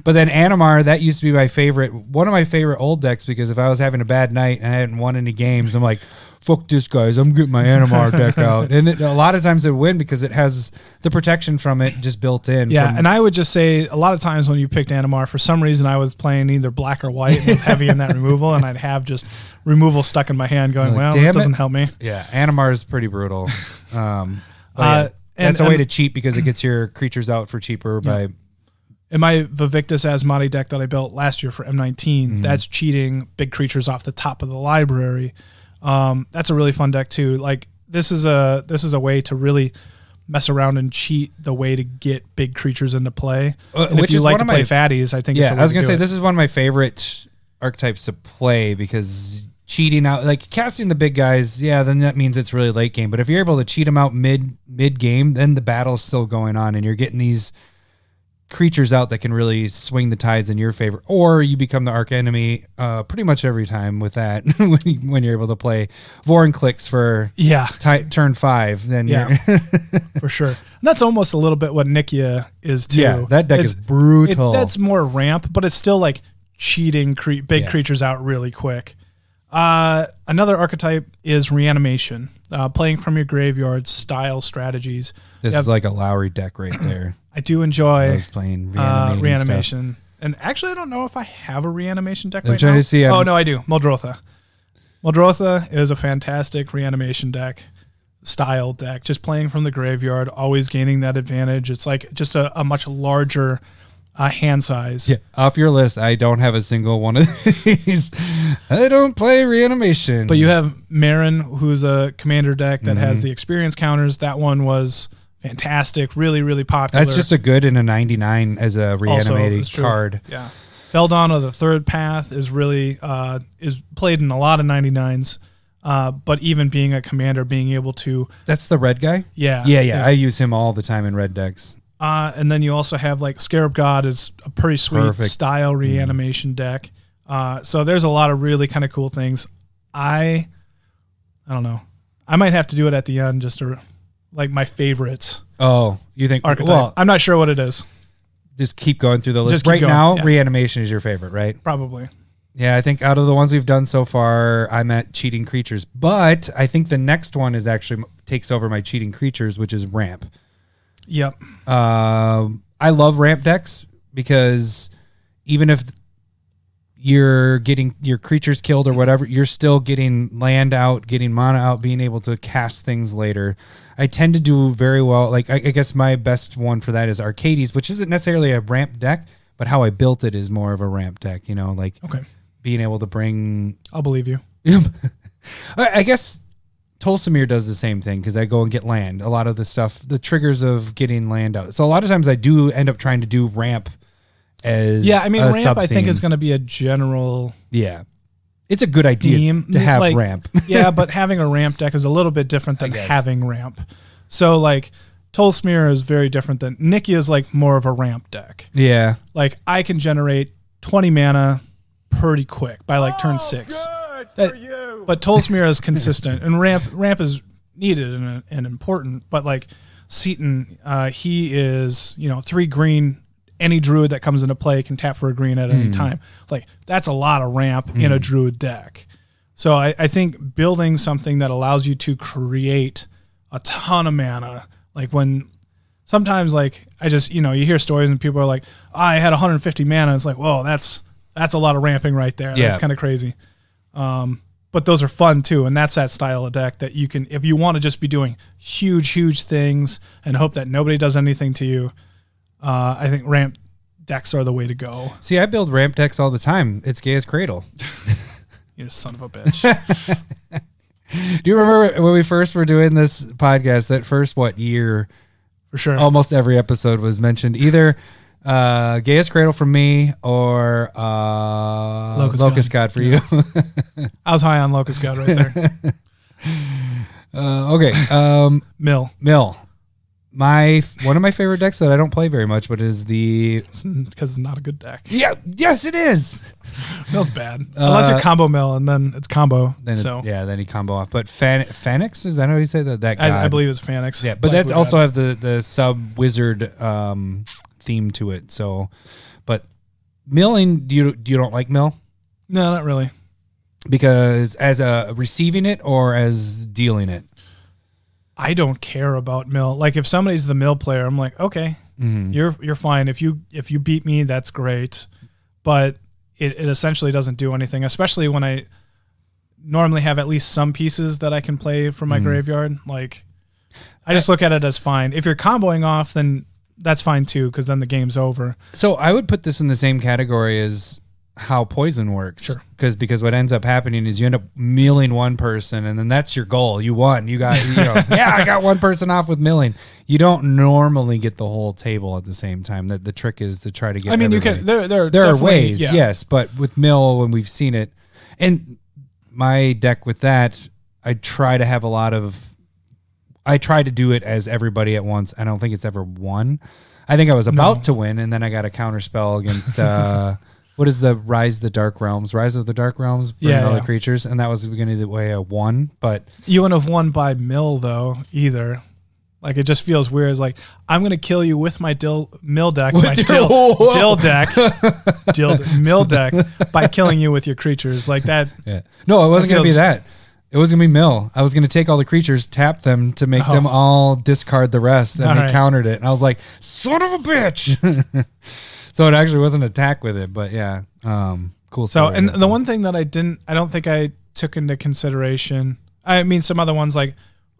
Speaker 1: But then Animar, that used to be one of my favorite old decks, because if I was having a bad night and I hadn't won any games, I'm like, fuck this, guys. I'm getting my Animar deck out. And a lot of times it would win because it has the protection from it just built in.
Speaker 2: Yeah, and I would just say a lot of times when you picked Animar, for some reason I was playing either black or white and was heavy in that removal, and I'd have just removal stuck in my hand going, well, this doesn't help me.
Speaker 1: Yeah, Animar is pretty brutal. That's a way to cheat because it gets your creatures out for cheaper by...
Speaker 2: In my Vivictus Asmati deck that I built last year for M19, that's cheating big creatures off the top of the library. That's a really fun deck too. Like this is a way to really mess around and cheat the way to get big creatures into play. And if you like to play fatties, I think.
Speaker 1: Yeah, I was gonna say this is one of my favorite archetypes to play because cheating out, like casting the big guys, then that means it's really late game. But if you're able to cheat them out mid game, then the battle's still going on, and you're getting these creatures out that can really swing the tides in your favor, or you become the arch enemy pretty much every time with that. when you're able to play Vorin clicks for turn 5, then you're
Speaker 2: for sure. And that's almost a little bit what Nikia is too.
Speaker 1: Yeah, that deck is brutal.
Speaker 2: That's more ramp, but it's still like cheating big creatures out really quick. Another archetype is Reanimation, playing from your graveyard style strategies.
Speaker 1: This is like a Lowry deck right there.
Speaker 2: I do enjoy
Speaker 1: playing
Speaker 2: Reanimation. And actually, I don't know if I have a Reanimation deck right
Speaker 1: now. To see,
Speaker 2: no, I do. Muldrotha. Muldrotha is a fantastic Reanimation deck, style deck. Just playing from the graveyard, always gaining that advantage. It's like just a much larger hand size.
Speaker 1: Yeah, off your list, I don't have a single one of these. I don't play Reanimation.
Speaker 2: But you have Marin, who's a commander deck that has the experience counters. That one was fantastic, really, really popular.
Speaker 1: That's just a good in a 99 as a reanimated card.
Speaker 2: Yeah. Feldon of the Third Path is really is played in a lot of 99s. But even being a commander, being able to...
Speaker 1: That's the red guy?
Speaker 2: Yeah.
Speaker 1: I use him all the time in red decks.
Speaker 2: And then you also have like Scarab God is a pretty sweet style reanimation deck. So there's a lot of really kind of cool things. I don't know. I might have to do it at the end just to like my favorites.
Speaker 1: Oh, you think
Speaker 2: archetype?
Speaker 1: Well,
Speaker 2: I'm not sure what it is.
Speaker 1: Just keep going through the list. Right now, Reanimation is your favorite, right?
Speaker 2: Probably.
Speaker 1: Yeah, I think out of the ones we've done so far, I'm at cheating creatures. But I think the next one is actually takes over my cheating creatures, which is ramp.
Speaker 2: Yep.
Speaker 1: I love ramp decks because even if you're getting your creatures killed or whatever, you're still getting land out, getting mana out, being able to cast things later. I tend to do very well. Like I guess my best one for that is Archetypes, which isn't necessarily a ramp deck, but how I built it is more of a ramp deck. You know, like being able to bring.
Speaker 2: I'll believe you.
Speaker 1: I guess Tolsimir does the same thing because I go and get land. A lot of the stuff, the triggers of getting land out. So a lot of times I do end up trying to do ramp as
Speaker 2: I mean, ramp I think is going to be a general.
Speaker 1: Yeah. It's a good idea to have like, ramp.
Speaker 2: Yeah, but having a ramp deck is a little bit different than having ramp. So like Tolsimir is very different than Nikia is like more of a ramp deck.
Speaker 1: Yeah.
Speaker 2: Like I can generate 20 mana pretty quick by like turn 6. But Tolsimir is consistent and ramp is needed and important. But like Seaton, he is 3 green. Any druid that comes into play can tap for a green at any time. Like that's a lot of ramp in a druid deck. So I think building something that allows you to create a ton of mana, like when sometimes like I just you hear stories and people are like, I had 150 mana. It's like, whoa, that's a lot of ramping right there. Yeah. That's kind of crazy. But those are fun too, and that's that style of deck that you can, if you want to just be doing huge things and hope that nobody does anything to you. I think ramp decks are the way to go.
Speaker 1: See, I build ramp decks all the time. It's gay as Cradle.
Speaker 2: You're a son of a bitch.
Speaker 1: Do you remember when we first were doing this podcast, that first, year?
Speaker 2: For sure.
Speaker 1: Almost every episode was mentioned either gay as Cradle from me or Locust God for you.
Speaker 2: I was high on Locust God right there.
Speaker 1: Okay.
Speaker 2: Mill.
Speaker 1: One of my favorite decks that I don't play very much, but is because
Speaker 2: it's not a good deck.
Speaker 1: Yeah, yes, it is.
Speaker 2: Mill's bad. Unless you combo mill, and then it's combo.
Speaker 1: Then you combo off. But Fanix, is that how you say that? That god?
Speaker 2: I believe it's Fanix.
Speaker 1: Yeah, but that also have the sub wizard theme to it. So, but milling, do you don't like mill?
Speaker 2: No, not really.
Speaker 1: Because as a receiving it or as dealing it?
Speaker 2: I don't care about mill. Like if somebody's the mill player, I'm like, okay, you're fine. If you beat me, that's great. But it essentially doesn't do anything, especially when I normally have at least some pieces that I can play from my graveyard. Like I just look at it as fine. If you're comboing off, then that's fine too, because then the game's over.
Speaker 1: So I would put this in the same category as how poison works.
Speaker 2: Sure.
Speaker 1: Because what ends up happening is you end up milling one person, and then that's your goal. You won. You got, I got one person off with milling. You don't normally get the whole table at the same time. That the trick is to try to get.
Speaker 2: I mean,
Speaker 1: everybody.
Speaker 2: you can.
Speaker 1: There are ways, yes, but with mill, when we've seen it, and my deck with that, I try to have a lot of. I try to do it as everybody at once. I don't think it's ever won. I think I was about to win, and then I got a counter spell against. What is the Rise of the Dark Realms? Rise of the Dark Realms, bring all the creatures, and that was the beginning of the way I won. But
Speaker 2: you wouldn't have won by mill though either. Like it just feels weird. It's like I'm gonna kill you with my mill deck, mill deck by killing you with your creatures like that.
Speaker 1: Yeah. No, it wasn't gonna be that. It was gonna be mill. I was gonna take all the creatures, tap them to make them all discard the rest, and they countered it. And I was like, son of a bitch. So it actually wasn't an attack with it, but yeah, cool.
Speaker 2: So, and the one thing that I don't think I took into consideration, I mean, some other ones like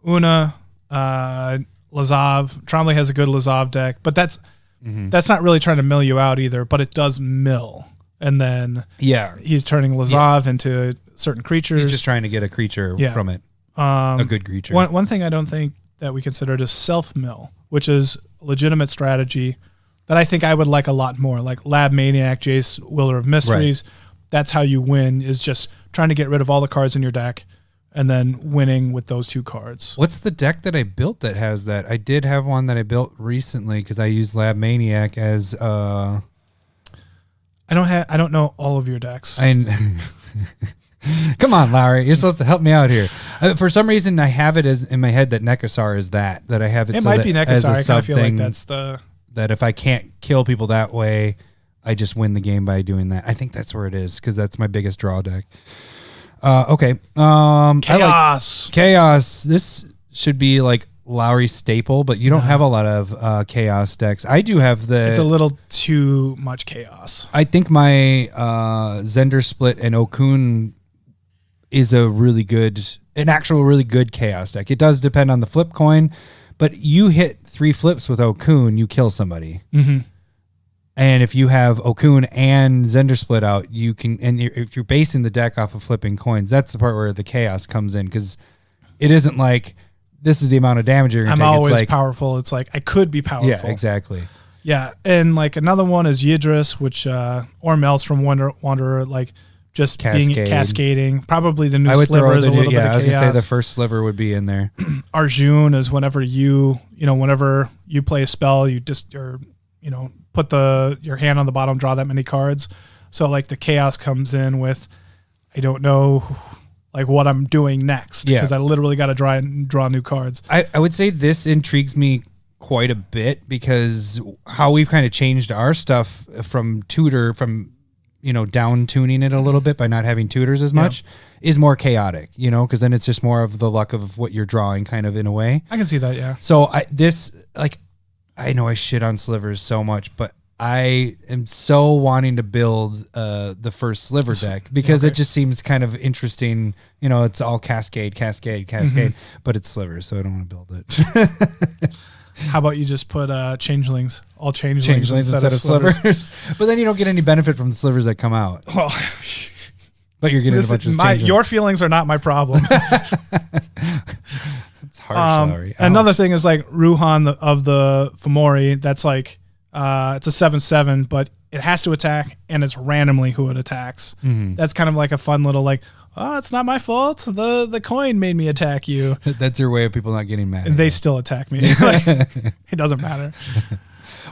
Speaker 2: Una, Lazav, Trombley has a good Lazav deck, but that's not really trying to mill you out either, but it does mill. And then he's turning Lazav into certain creatures.
Speaker 1: He's just trying to get a creature from it, a good creature.
Speaker 2: One thing I don't think that we considered is self-mill, which is a legitimate strategy that I think I would like a lot more, like Lab Maniac, Jace, Willer of Mysteries. Right. That's how you win, is just trying to get rid of all the cards in your deck and then winning with those two cards.
Speaker 1: What's the deck that I built that has that? I did have one that I built recently because I used Lab Maniac as... I
Speaker 2: don't know all of your decks.
Speaker 1: Come on, Lowry. You're supposed to help me out here. For some reason, I have it as in my head that Nekasar is that I have it.
Speaker 2: It might be Nekasar. I kind of feel like that's the...
Speaker 1: That if I can't kill people that way, I just win the game by doing that. I think that's where it is because that's my biggest draw deck. Okay.
Speaker 2: Chaos.
Speaker 1: Chaos. This should be like Lowry's staple, but you don't have a lot of chaos decks. I do have
Speaker 2: It's a little too much chaos.
Speaker 1: I think my Zender Split and Okun is really good chaos deck. It does depend on the flip coin. But you hit 3 flips with Okun, you kill somebody. Mm-hmm. And if you have Okun and Zender Split out, you can. And if you're basing the deck off of flipping coins, that's the part where the chaos comes in, because it isn't like this is the amount of damage you're going to take.
Speaker 2: I'm always powerful. It's like I could be powerful.
Speaker 1: Yeah, exactly.
Speaker 2: Yeah, and like another one is Yidris, which or Mel's from Wanderer, like just being cascading. Probably the new sliver is a little bit of chaos.
Speaker 1: I was going to say the first sliver would be in there.
Speaker 2: Arjun is whenever you play a spell, you just put your hand on the bottom, draw that many cards. So like the chaos comes in with, I don't know like what I'm doing next, because I literally got to draw new cards.
Speaker 1: I would say this intrigues me quite a bit, because how we've kind of changed our stuff from tutor, from down tuning it a little bit by not having tutors as much, is more chaotic, because then it's just more of the luck of what you're drawing, kind of, in a way.
Speaker 2: I can see that, yeah.
Speaker 1: So I know I shit on slivers so much, but I am so wanting to build the first sliver deck, because it just seems kind of interesting. It's all cascade, but it's slivers, so I don't want to build it.
Speaker 2: How about you just put changelings, all changelings instead of slivers?
Speaker 1: But then you don't get any benefit from the slivers that come out.
Speaker 2: Well,
Speaker 1: but you're getting a bunch of changelings.
Speaker 2: Your feelings are not my problem.
Speaker 1: It's harsh, sorry.
Speaker 2: Another thing is like Ruhan of the Fomori. That's like it's a 7/7, but it has to attack, and it's randomly who it attacks. Mm-hmm. That's kind of like a fun little like, oh, it's not my fault. The coin made me attack you.
Speaker 1: That's your way of people not getting mad.
Speaker 2: And they still attack me. It doesn't matter.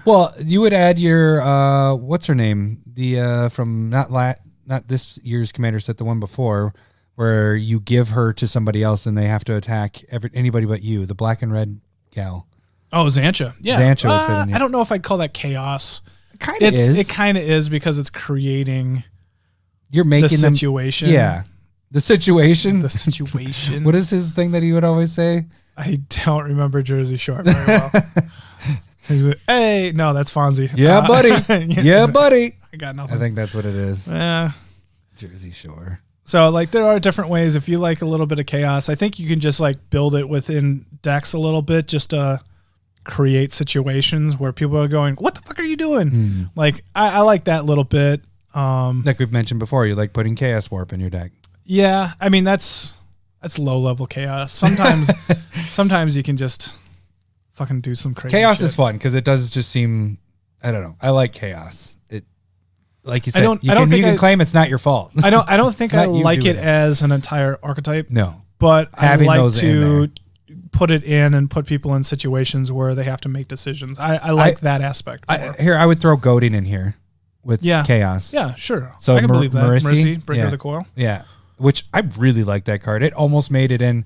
Speaker 1: Well, you would add your what's her name? The from not this year's commander set, the one before, where you give her to somebody else and they have to attack anybody but you, the black and red gal.
Speaker 2: Oh, Xancha. Yeah.
Speaker 1: Xancha
Speaker 2: I don't know if I'd call that chaos.
Speaker 1: It kind of is.
Speaker 2: It kind of is because it's creating
Speaker 1: You're making
Speaker 2: the situation.
Speaker 1: Yeah. The situation?
Speaker 2: The situation.
Speaker 1: What is his thing that he would always say?
Speaker 2: I don't remember Jersey Shore very well. Hey, no, that's Fonzie.
Speaker 1: Yeah, buddy. Yeah, buddy.
Speaker 2: I got nothing.
Speaker 1: I think that's what it is.
Speaker 2: Yeah.
Speaker 1: Jersey Shore.
Speaker 2: So, like, there are different ways. If you like a little bit of chaos, I think you can just, like, build it within decks a little bit just to create situations where people are going, what the fuck are you doing? Like, I like that little bit.
Speaker 1: Like we've mentioned before, you like putting Chaos Warp in your deck.
Speaker 2: Yeah. I mean, that's low-level chaos. Sometimes you can just fucking do some crazy
Speaker 1: Chaos
Speaker 2: shit.
Speaker 1: is fun because it does just seem, I don't know. I like chaos. It, like you said, you can claim it's not your fault.
Speaker 2: I don't think I like it as an entire archetype.
Speaker 1: No.
Speaker 2: But
Speaker 1: Having
Speaker 2: I like to put it in and put people in situations where they have to make decisions. I like that aspect.
Speaker 1: I would throw goading in here with chaos.
Speaker 2: Yeah, sure.
Speaker 1: So
Speaker 2: I can believe that. Mercy, Bringer of
Speaker 1: yeah.
Speaker 2: the Coil.
Speaker 1: Yeah. Which I really like that card. It almost made it in,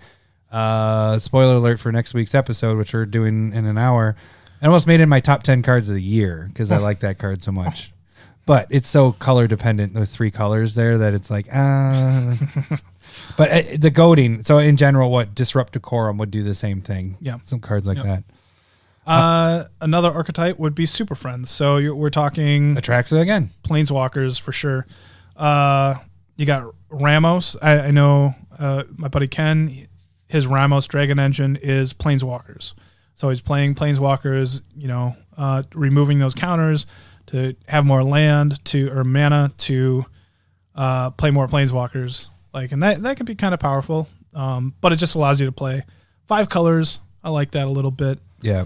Speaker 1: spoiler alert for next week's episode, which we're doing in an hour. It almost made it in my top 10 cards of the year because I like that card so much. But it's so color dependent, the 3 colors there, that it's like, But the goading, so in general, what Disrupt Decorum would do the same thing. Yeah. Some cards like that.
Speaker 2: Another archetype would be Super Friends. So we're talking
Speaker 1: Atraxa again.
Speaker 2: Planeswalkers for sure. You got Ramos. I know my buddy Ken, his Ramos Dragon Engine is Planeswalkers. So he's playing Planeswalkers, removing those counters to have more land or mana to play more Planeswalkers. And that can be kind of powerful. But it just allows you to play 5 colors. I like that a little bit.
Speaker 1: Yeah.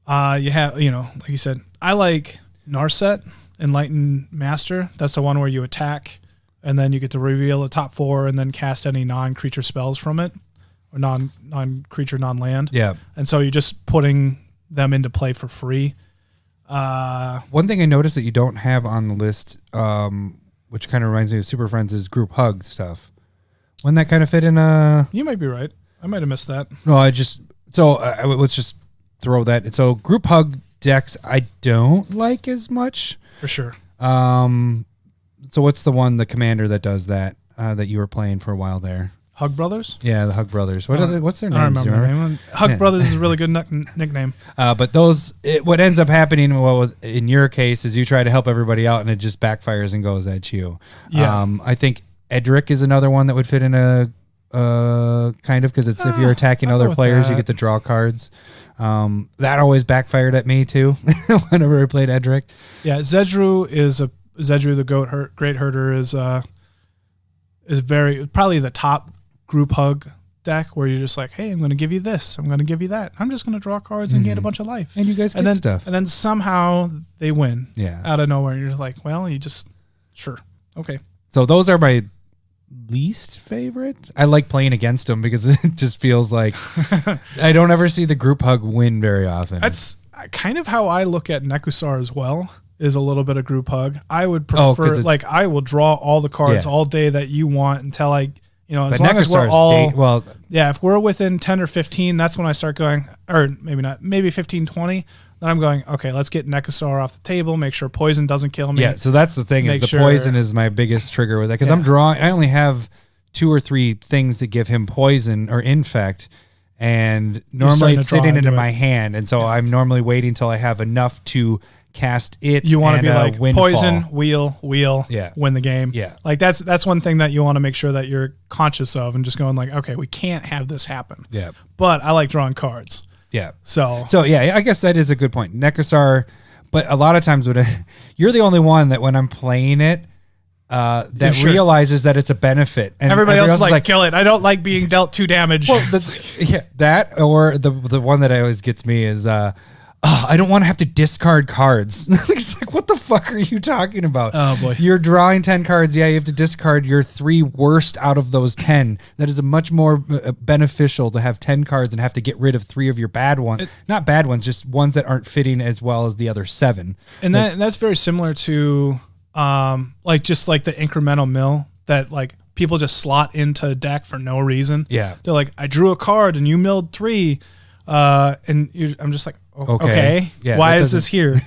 Speaker 2: You have, like you said, I like Narset, Enlightened Master. That's the one where you attack and then you get to reveal the top 4 and then cast any non-creature spells from it, or non-creature, non-land.
Speaker 1: Yeah.
Speaker 2: And so you're just putting them into play for free.
Speaker 1: One thing I noticed that you don't have on the list, which kind of reminds me of Super Friends, is group hug stuff. Wouldn't that kind of fit in
Speaker 2: You might be right. I might have missed that.
Speaker 1: No, let's just throw that. So group hug decks I don't like as much.
Speaker 2: For sure.
Speaker 1: So what's the one, the commander that does that, that you were playing for a while there?
Speaker 2: Hug Brothers?
Speaker 1: Yeah, the Hug Brothers. What's their name?
Speaker 2: I don't remember their name. Hug Brothers is a really good nickname.
Speaker 1: But what ends up happening, in your case, is you try to help everybody out and it just backfires and goes at you.
Speaker 2: Yeah.
Speaker 1: I think Edric is another one that would fit in a kind of, because it's if you're attacking other players, you get to draw cards. That always backfired at me too whenever I played Edric.
Speaker 2: Yeah, Zedru the Great Herder is probably the top group hug deck where you're just like, hey, I'm going to give you this, I'm going to give you that, I'm just going to draw cards and gain a bunch of life,
Speaker 1: and you guys get stuff,
Speaker 2: and then somehow they win.
Speaker 1: Yeah,
Speaker 2: out of nowhere. You're just like, well, sure, okay.
Speaker 1: So those are my least favorite. I like playing against them because it just feels like I don't ever see the group hug win very often.
Speaker 2: That's kind of how I look at Nekusar as well, is a little bit of group hug. I would prefer, I will draw all the cards all day that you want until as long as we're all, if we're within 10 or 15, that's when I start going, or maybe not, maybe 15, 20. Then I'm going, okay, let's get Nekusar off the table, make sure poison doesn't kill me.
Speaker 1: Yeah, so that's the thing, is the poison is my biggest trigger with that, because I only have 2 or 3 things to give him poison or infect, and normally it's sitting into my hand, and so I'm normally waiting until I have enough to cast it.
Speaker 2: You want to be like
Speaker 1: windfall.
Speaker 2: Poison, wheel, win the game.
Speaker 1: Yeah,
Speaker 2: like that's one thing that you want to make sure that you're conscious of, and just going like, okay, we can't have this happen.
Speaker 1: Yeah,
Speaker 2: but I like drawing cards.
Speaker 1: Yeah.
Speaker 2: So
Speaker 1: yeah, I guess that is a good point. Nekusar, but a lot of times you're the only one that when I'm playing it, that realizes that it's a benefit, and
Speaker 2: everybody else is like, kill it. I don't like being dealt 2 damage.
Speaker 1: Well, that, or the one that always gets me is I don't want to have to discard cards. It's like, what the fuck are you talking about?
Speaker 2: Oh boy,
Speaker 1: you're drawing 10 cards. Yeah, you have to discard your 3 worst out of those 10. That is a much more beneficial to have 10 cards and have to get rid of 3 of your bad ones. Not bad ones, just ones that aren't fitting as well as the other 7.
Speaker 2: And that's very similar to like just like the incremental mill that like people just slot into a deck for no reason.
Speaker 1: Yeah.
Speaker 2: They're like, I drew a card and you milled 3. I'm just like, okay.
Speaker 1: Yeah,
Speaker 2: why is this here?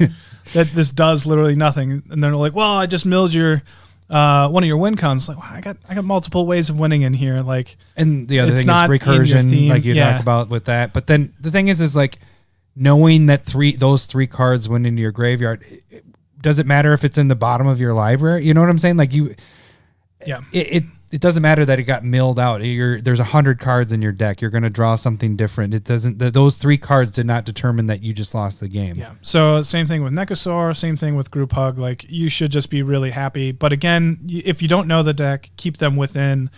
Speaker 2: That this does literally nothing. And they're like, well, I just milled your one of your win cons. Like, well, I got multiple ways of winning in here. Like,
Speaker 1: and the other thing is recursion, like you talk about with that. But then the thing is like knowing that those 3 cards went into your graveyard. Does it matter if it's in the bottom of your library? You know what I'm saying? Like it doesn't matter that it got milled out. There's 100 cards in your deck. You're going to draw something different. It doesn't. Those 3 cards did not determine that you just lost the game.
Speaker 2: Yeah. So same thing with Nekosaur. Same thing with Group Hug. Like you should just be really happy. But again, if you don't know the deck, keep them within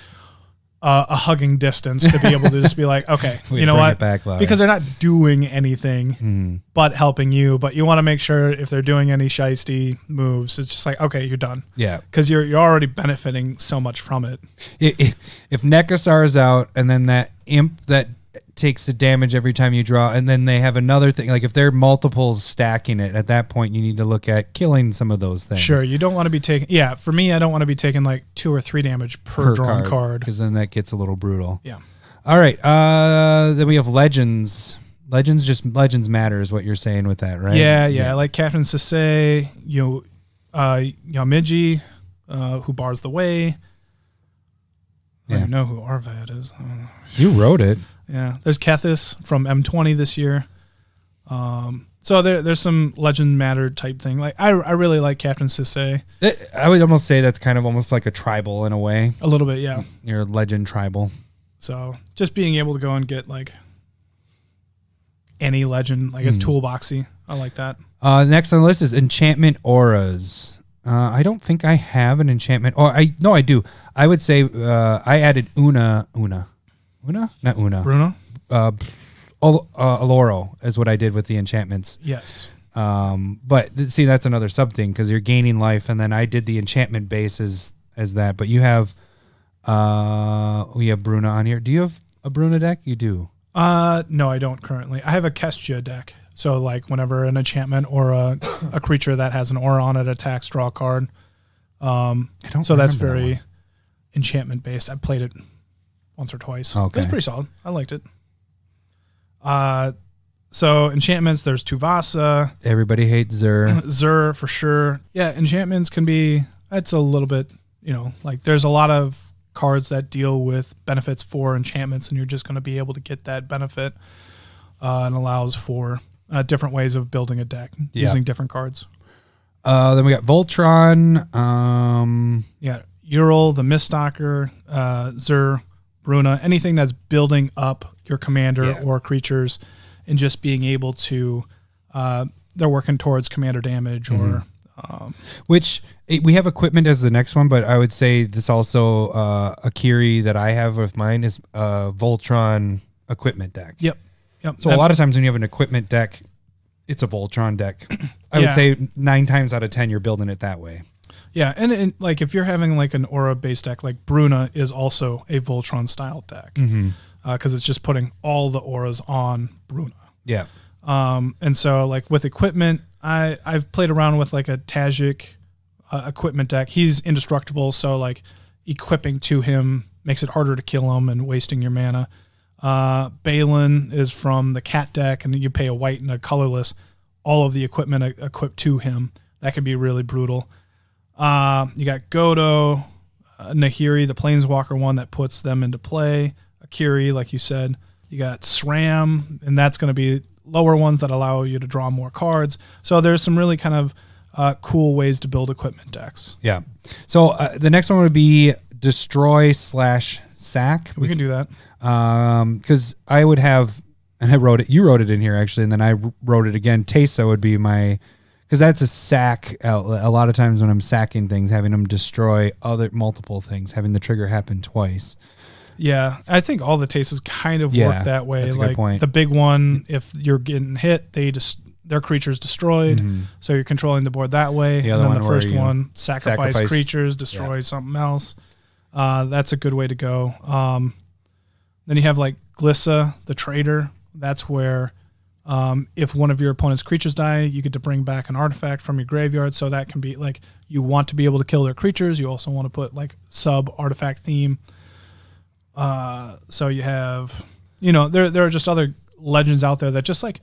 Speaker 2: a hugging distance to be able to just be like, okay, you know what? Because they're not doing anything but helping you. But you want to make sure if they're doing any shiesty moves, it's just like, okay, you're done.
Speaker 1: Yeah,
Speaker 2: because you're already benefiting so much from it.
Speaker 1: If Nekosaur is out, and then that imp that takes the damage every time you draw, and then they have another thing, like if they're multiples stacking it, at that point you need to look at killing some of those things.
Speaker 2: Sure, you don't want to be taking, for me, I don't want to be taking like 2 or 3 damage per drawn card,
Speaker 1: because then that gets a little brutal.
Speaker 2: Yeah.
Speaker 1: All right, then we have Legends. Legends matter is what you're saying with that, right?
Speaker 2: Yeah. Like Captain Sasay, Yamiji, who bars the way. I don't even know who Arvad is.
Speaker 1: You wrote it.
Speaker 2: Yeah, there's Kethis from M20 this year. So there's some legend matter type thing. Like I really like Captain Sasay.
Speaker 1: I would almost say that's kind of almost like a tribal in a way.
Speaker 2: A little bit, yeah.
Speaker 1: You're a legend tribal.
Speaker 2: So just being able to go and get like any legend, like it's toolboxy. I like that.
Speaker 1: Next on the list is Enchantment Auras. I don't think I have an enchantment. I do. I would say I added Una, not Una.
Speaker 2: Bruno?
Speaker 1: Aloro is what I did with the enchantments.
Speaker 2: Yes.
Speaker 1: But see, that's another sub thing because you're gaining life, and then I did the enchantment base as that. But you have, we have Bruna on here. Do you have a Bruna deck? You do.
Speaker 2: No, I don't currently. I have a Kestia deck. So like whenever an enchantment or a creature that has an aura on it attacks, draw a card. So that's very enchantment based. I played it once or twice. Okay. It was pretty solid. I liked it. So enchantments, there's Tuvasa.
Speaker 1: Everybody hates Zur.
Speaker 2: Zur for sure. Yeah, enchantments can be, that's a little bit, like there's a lot of cards that deal with benefits for enchantments, and you're just going to be able to get that benefit and allows for different ways of building a deck using different cards.
Speaker 1: Then we got Voltron.
Speaker 2: Ural, the Miststalker, Zur, Bruna, anything that's building up your commander or creatures and just being able to, they're working towards commander damage or...
Speaker 1: Which we have equipment as the next one, but I would say this also, Akiri that I have with mine is Voltron equipment deck.
Speaker 2: Yep.
Speaker 1: So a lot of times when you have an equipment deck, it's a Voltron deck. I would say 9 times out of 10 you're building it that way.
Speaker 2: Yeah, and like if you're having like an aura based deck, like Bruna is also a Voltron style deck because it's just putting all the auras on Bruna.
Speaker 1: Yeah.
Speaker 2: And so like with equipment, I've played around with like a Tajik equipment deck. He's indestructible, so like equipping to him makes it harder to kill him and wasting your mana. Balin is from the cat deck, and you pay a white and a colorless. All of the equipment equipped to him. That could be really brutal. You got Godo, Nahiri, the Planeswalker one that puts them into play. Akiri, like you said. You got SRAM, and that's going to be lower ones that allow you to draw more cards. So there's some really kind of cool ways to build equipment decks.
Speaker 1: Yeah. So the next one would be Destroy/Sack.
Speaker 2: We can do that.
Speaker 1: Because I would have, and I wrote it, you wrote it in here actually, and then I wrote it again. Tesa would be my, because that's a sack. A lot of times when I'm sacking things, having them destroy multiple things, having the trigger happen twice.
Speaker 2: Yeah, I think all the Tesas kind of work that way.
Speaker 1: That's a
Speaker 2: like
Speaker 1: good point.
Speaker 2: The big one, if you're getting hit, their creature's destroyed, so you're controlling the board that way.
Speaker 1: The
Speaker 2: and
Speaker 1: other
Speaker 2: then the first one,
Speaker 1: sacrifice
Speaker 2: creatures, destroy something else. That's a good way to go. Then you have like Glissa, the trader. That's where If one of your opponent's creatures die, you get to bring back an artifact from your graveyard. So that can be like, you want to be able to kill their creatures. You also want to put like sub artifact theme. So you have, there are just other legends out there that just like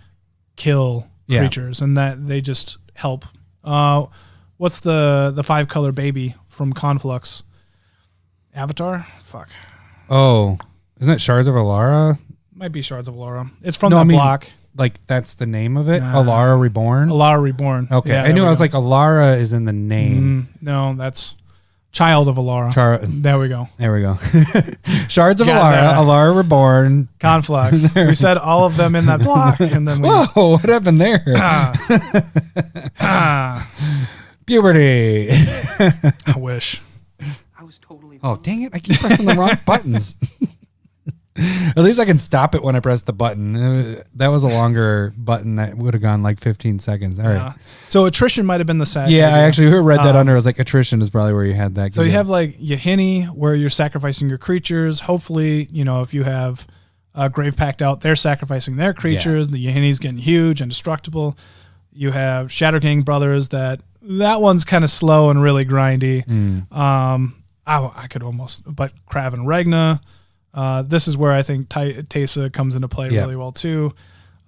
Speaker 2: kill creatures and that they just help. What's the 5-color baby from Conflux? Avatar? Fuck.
Speaker 1: Oh, isn't it Shards of Alara?
Speaker 2: Might be Shards of Alara. It's from that block.
Speaker 1: Like that's the name of it? Alara Reborn?
Speaker 2: Alara Reborn.
Speaker 1: Okay. Yeah, I knew I was like Alara is in the name.
Speaker 2: No, that's Child of Alara. There we go.
Speaker 1: Shards of Alara, Alara Reborn.
Speaker 2: Conflux. We said all of them in that block. And then
Speaker 1: whoa, what happened there? Puberty.
Speaker 2: I wish.
Speaker 3: I was totally.
Speaker 1: Oh, dang it. I keep pressing the wrong buttons. At least I can stop it when I press the button. That was a longer button that would have gone like 15 seconds. All right.
Speaker 2: So attrition might have been the sack.
Speaker 1: Yeah, I actually read that under. I was like, attrition is probably where you had that.
Speaker 2: So you have like Yahini, where you're sacrificing your creatures. Hopefully, if you have Grave Pact out, they're sacrificing their creatures. The Yahini's getting huge and destructible. You have Shadow King Brothers. That one's kind of slow and really grindy. I could almost, but Krav and Regna. This is where I think Teysa comes into play really well too.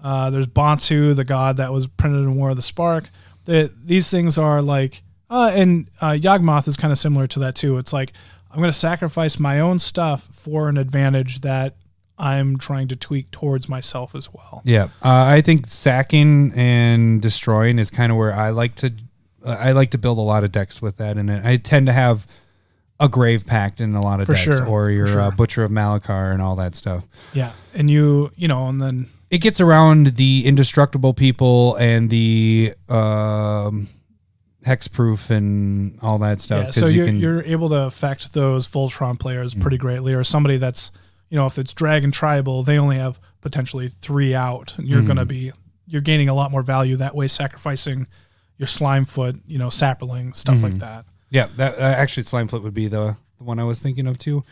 Speaker 2: There's Bantu, the god that was printed in War of the Spark. These things are like, and Yawgmoth is kind of similar to that too. It's like, I'm going to sacrifice my own stuff for an advantage that I'm trying to tweak towards myself as well.
Speaker 1: Yeah. I think sacking and destroying is kind of where I like to build a lot of decks with that. And I tend to have a Grave Pact in a lot of decks, or your Butcher of Malakar and all that stuff.
Speaker 2: Yeah, and and then
Speaker 1: it gets around the indestructible people and the hexproof and all that stuff.
Speaker 2: Yeah, so you're able to affect those Voltron players pretty greatly, or somebody that's if it's Dragon Tribal, they only have potentially 3 out, and you're gaining a lot more value that way, sacrificing your Slimefoot, Sapperling, stuff like that.
Speaker 1: Yeah, that actually Slimefoot would be the one I was thinking of too.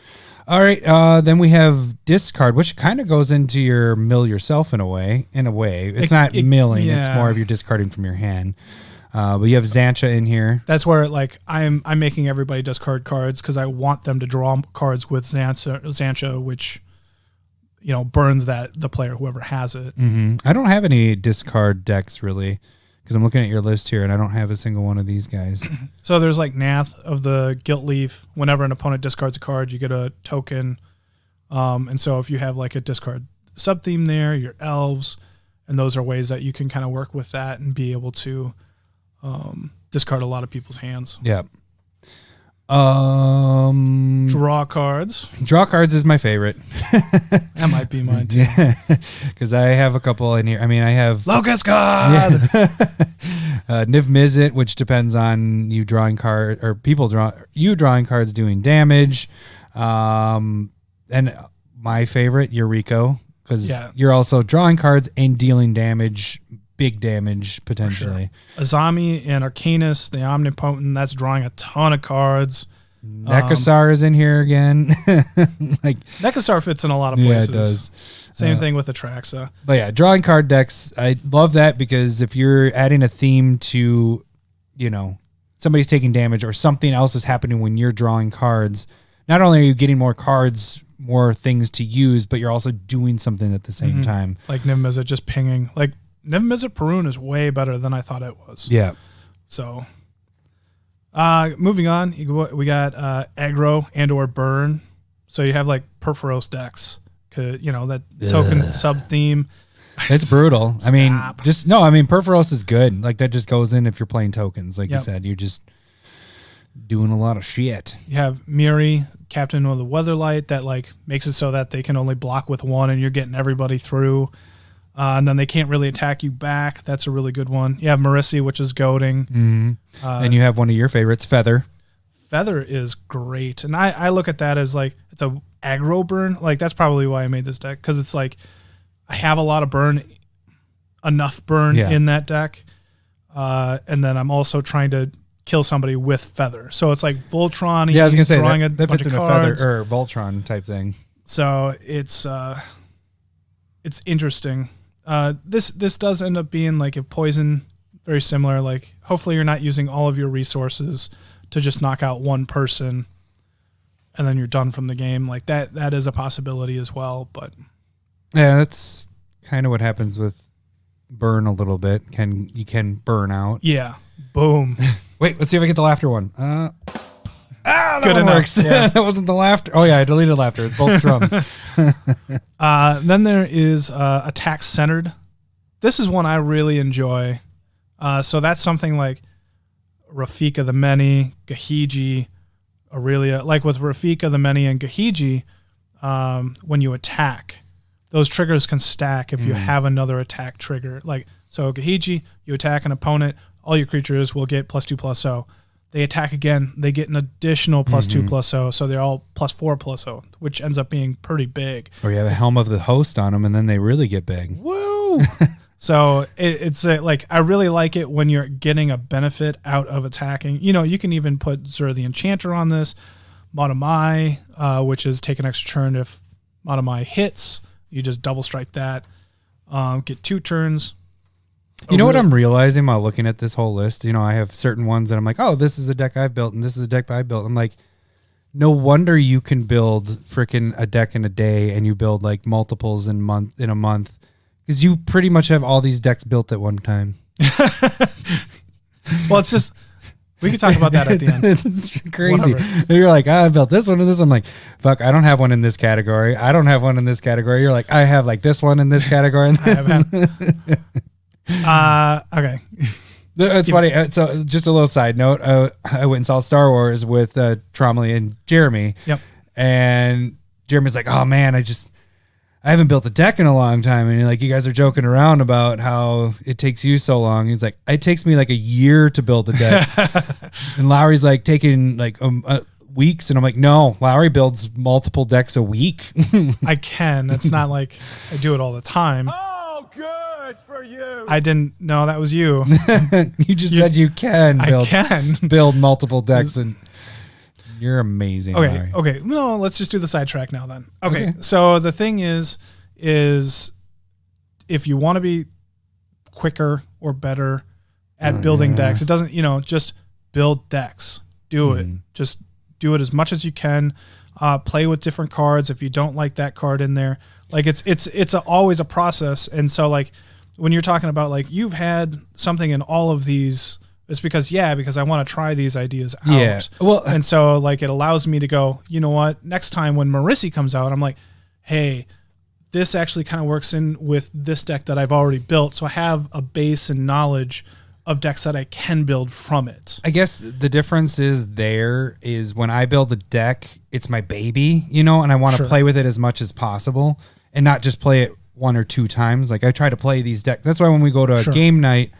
Speaker 1: All right, then we have discard, which kind of goes into your mill yourself in a way. It's not milling; it's more of your discarding from your hand. But you have Xancha in here.
Speaker 2: That's where I'm making everybody discard cards because I want them to draw cards with Xancha, which burns the player whoever has it.
Speaker 1: I don't have any discard decks really. Because I'm looking at your list here, and I don't have a single one of these guys.
Speaker 2: So there's like Nath of the Guilt Leaf. Whenever an opponent discards a card, you get a token. And so if you have like a discard sub-theme there, your elves, and those are ways that you can kind of work with that and be able to discard a lot of people's hands.
Speaker 1: Yeah.
Speaker 2: Draw cards.
Speaker 1: Draw cards is my favorite.
Speaker 2: That might be mine too.
Speaker 1: Because I have a couple in here. I mean, I have
Speaker 2: Locust God,
Speaker 1: Niv Mizzet, which depends on you drawing card or you drawing cards doing damage. And my favorite, Yuriko, because you're also drawing cards and dealing damage. Big damage potentially.
Speaker 2: Sure. Azami and Arcanus, the Omnipotent, that's drawing a ton of cards.
Speaker 1: Nekasar is in here again.
Speaker 2: Nekasar fits in a lot of places.
Speaker 1: Yeah, it does.
Speaker 2: Same thing with Atraxa.
Speaker 1: But yeah, drawing card decks, I love that because if you're adding a theme to, somebody's taking damage or something else is happening when you're drawing cards, not only are you getting more cards, more things to use, but you're also doing something at the same time.
Speaker 2: Like Niv Mizzet just pinging. Like Niv Mizzet Perun is way better than I thought it was.
Speaker 1: Yeah.
Speaker 2: So, moving on, we got aggro and or burn. So you have like Perforos decks, that token sub theme.
Speaker 1: It's brutal. I mean, Perforos is good. Like that just goes in if you're playing tokens. Like you said, you're just doing a lot of shit.
Speaker 2: You have Miri, Captain of the Weatherlight, that like makes it so that they can only block with one, and you're getting everybody through. And then they can't really attack you back. That's a really good one. You have Marissi, which is goading.
Speaker 1: And you have one of your favorites, Feather.
Speaker 2: Feather is great. And I look at that as like, it's a aggro burn. Like, that's probably why I made this deck. Because it's like, I have a lot of enough burn in that deck. And then I'm also trying to kill somebody with Feather. So it's like Voltron.
Speaker 1: Yeah, I was going to say,
Speaker 2: drawing
Speaker 1: that fits in a Feather or Voltron type thing.
Speaker 2: So it's interesting. This does end up being like a poison, very similar. Like hopefully you're not using all of your resources to just knock out one person and then you're done from the game. Like that is a possibility as well. But
Speaker 1: yeah, that's kind of what happens with burn a little bit. You can burn out.
Speaker 2: Yeah. Boom.
Speaker 1: Wait, let's see if I get the laughter one. That
Speaker 2: good
Speaker 1: one
Speaker 2: enough.
Speaker 1: Works.
Speaker 2: Yeah.
Speaker 1: That wasn't the laughter. Oh yeah, I deleted laughter. It's both drums.
Speaker 2: Then there is attack centered. This is one I really enjoy. So that's something like Rafika the Many, Gahiji, Aurelia. Like with Rafika the Many and Gahiji, when you attack, those triggers can stack if you have another attack trigger. Like, so Gahiji, you attack an opponent, all your creatures will get +2/+0. They attack again, they get an additional +2/+0, so they're all +4/+0, which ends up being pretty big.
Speaker 1: Or you have a Helm of the Host on them, and then they really get big.
Speaker 2: Woo! So it's like, I really like it when you're getting a benefit out of attacking. You know, you can even put Zur the Enchanter on this, Matamai, which is take an extra turn if Matamai hits. You just double strike that, get 2 turns.
Speaker 1: You know what I'm realizing while looking at this whole list? You know, I have certain ones that I'm like, oh, this is the deck I've built, and this is the deck I built. I'm like, no wonder you can build freaking a deck in a day, and you build like multiples in a month, because you pretty much have all these decks built at one time.
Speaker 2: Well, it's just, we can talk about that at the end.
Speaker 1: It's crazy. You're like, I built this one and this. I'm like, fuck, I don't have one in this category. I don't have one in this category. You're like, I have like this one in this category.
Speaker 2: I have okay.
Speaker 1: It's funny. So just a little side note. I went and saw Star Wars with Tromley and Jeremy.
Speaker 2: Yep.
Speaker 1: And Jeremy's like, oh man, I haven't built a deck in a long time. And like, you guys are joking around about how it takes you so long. He's like, it takes me like a year to build a deck. And Lowry's like taking like weeks. And I'm like, no, Lowry builds multiple decks a week.
Speaker 2: I can. It's not like I do it all the time.
Speaker 3: Oh, good for you.
Speaker 2: I didn't know that was you.
Speaker 1: You just said you can build multiple decks, and you're amazing.
Speaker 2: Okay.
Speaker 1: Larry.
Speaker 2: Okay. No, let's just do the sidetrack now then. Okay. So the thing is if you want to be quicker or better at building decks, it doesn't, just build decks. Do it. Just do it as much as you can. Play with different cards. If you don't like that card in there, like it's always a process. And so like when you're talking about like you've had something in all of these, it's because I want to try these ideas out.
Speaker 1: Yeah. Well,
Speaker 2: and so like it allows me to go, you know what, next time when Marissi comes out, I'm like, hey, this actually kind of works in with this deck that I've already built. So I have a base and knowledge of decks that I can build from it.
Speaker 1: I guess the difference is when I build a deck, it's my baby, and I want to play with it as much as possible and not just play it 1 or 2 times. Like I try to play these decks. That's why when we go to a game night,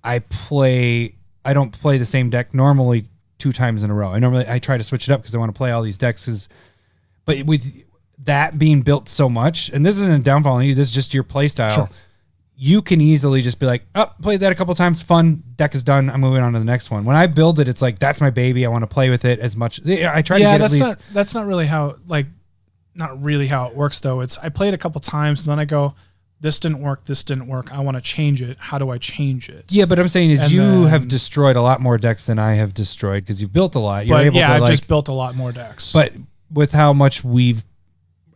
Speaker 1: I don't play the same deck normally 2 times in a row. I try to switch it up because I want to play all these decks. But with that being built so much, and this isn't a downfall on you, this is just your play style. You can easily just be like, oh, played that a couple times, fun, deck is done, I'm moving on to the next one. When I build it, it's like, that's my baby, I want to play with it as much. I try to get at least.
Speaker 2: That's not really how it works though. It's I played a couple times and then I go, this didn't work, I want to change it. How do I change it?
Speaker 1: Yeah, but I'm saying is you have destroyed a lot more decks than I have destroyed because you've built a lot.
Speaker 2: I've just built a lot more decks.
Speaker 1: But with how much we've,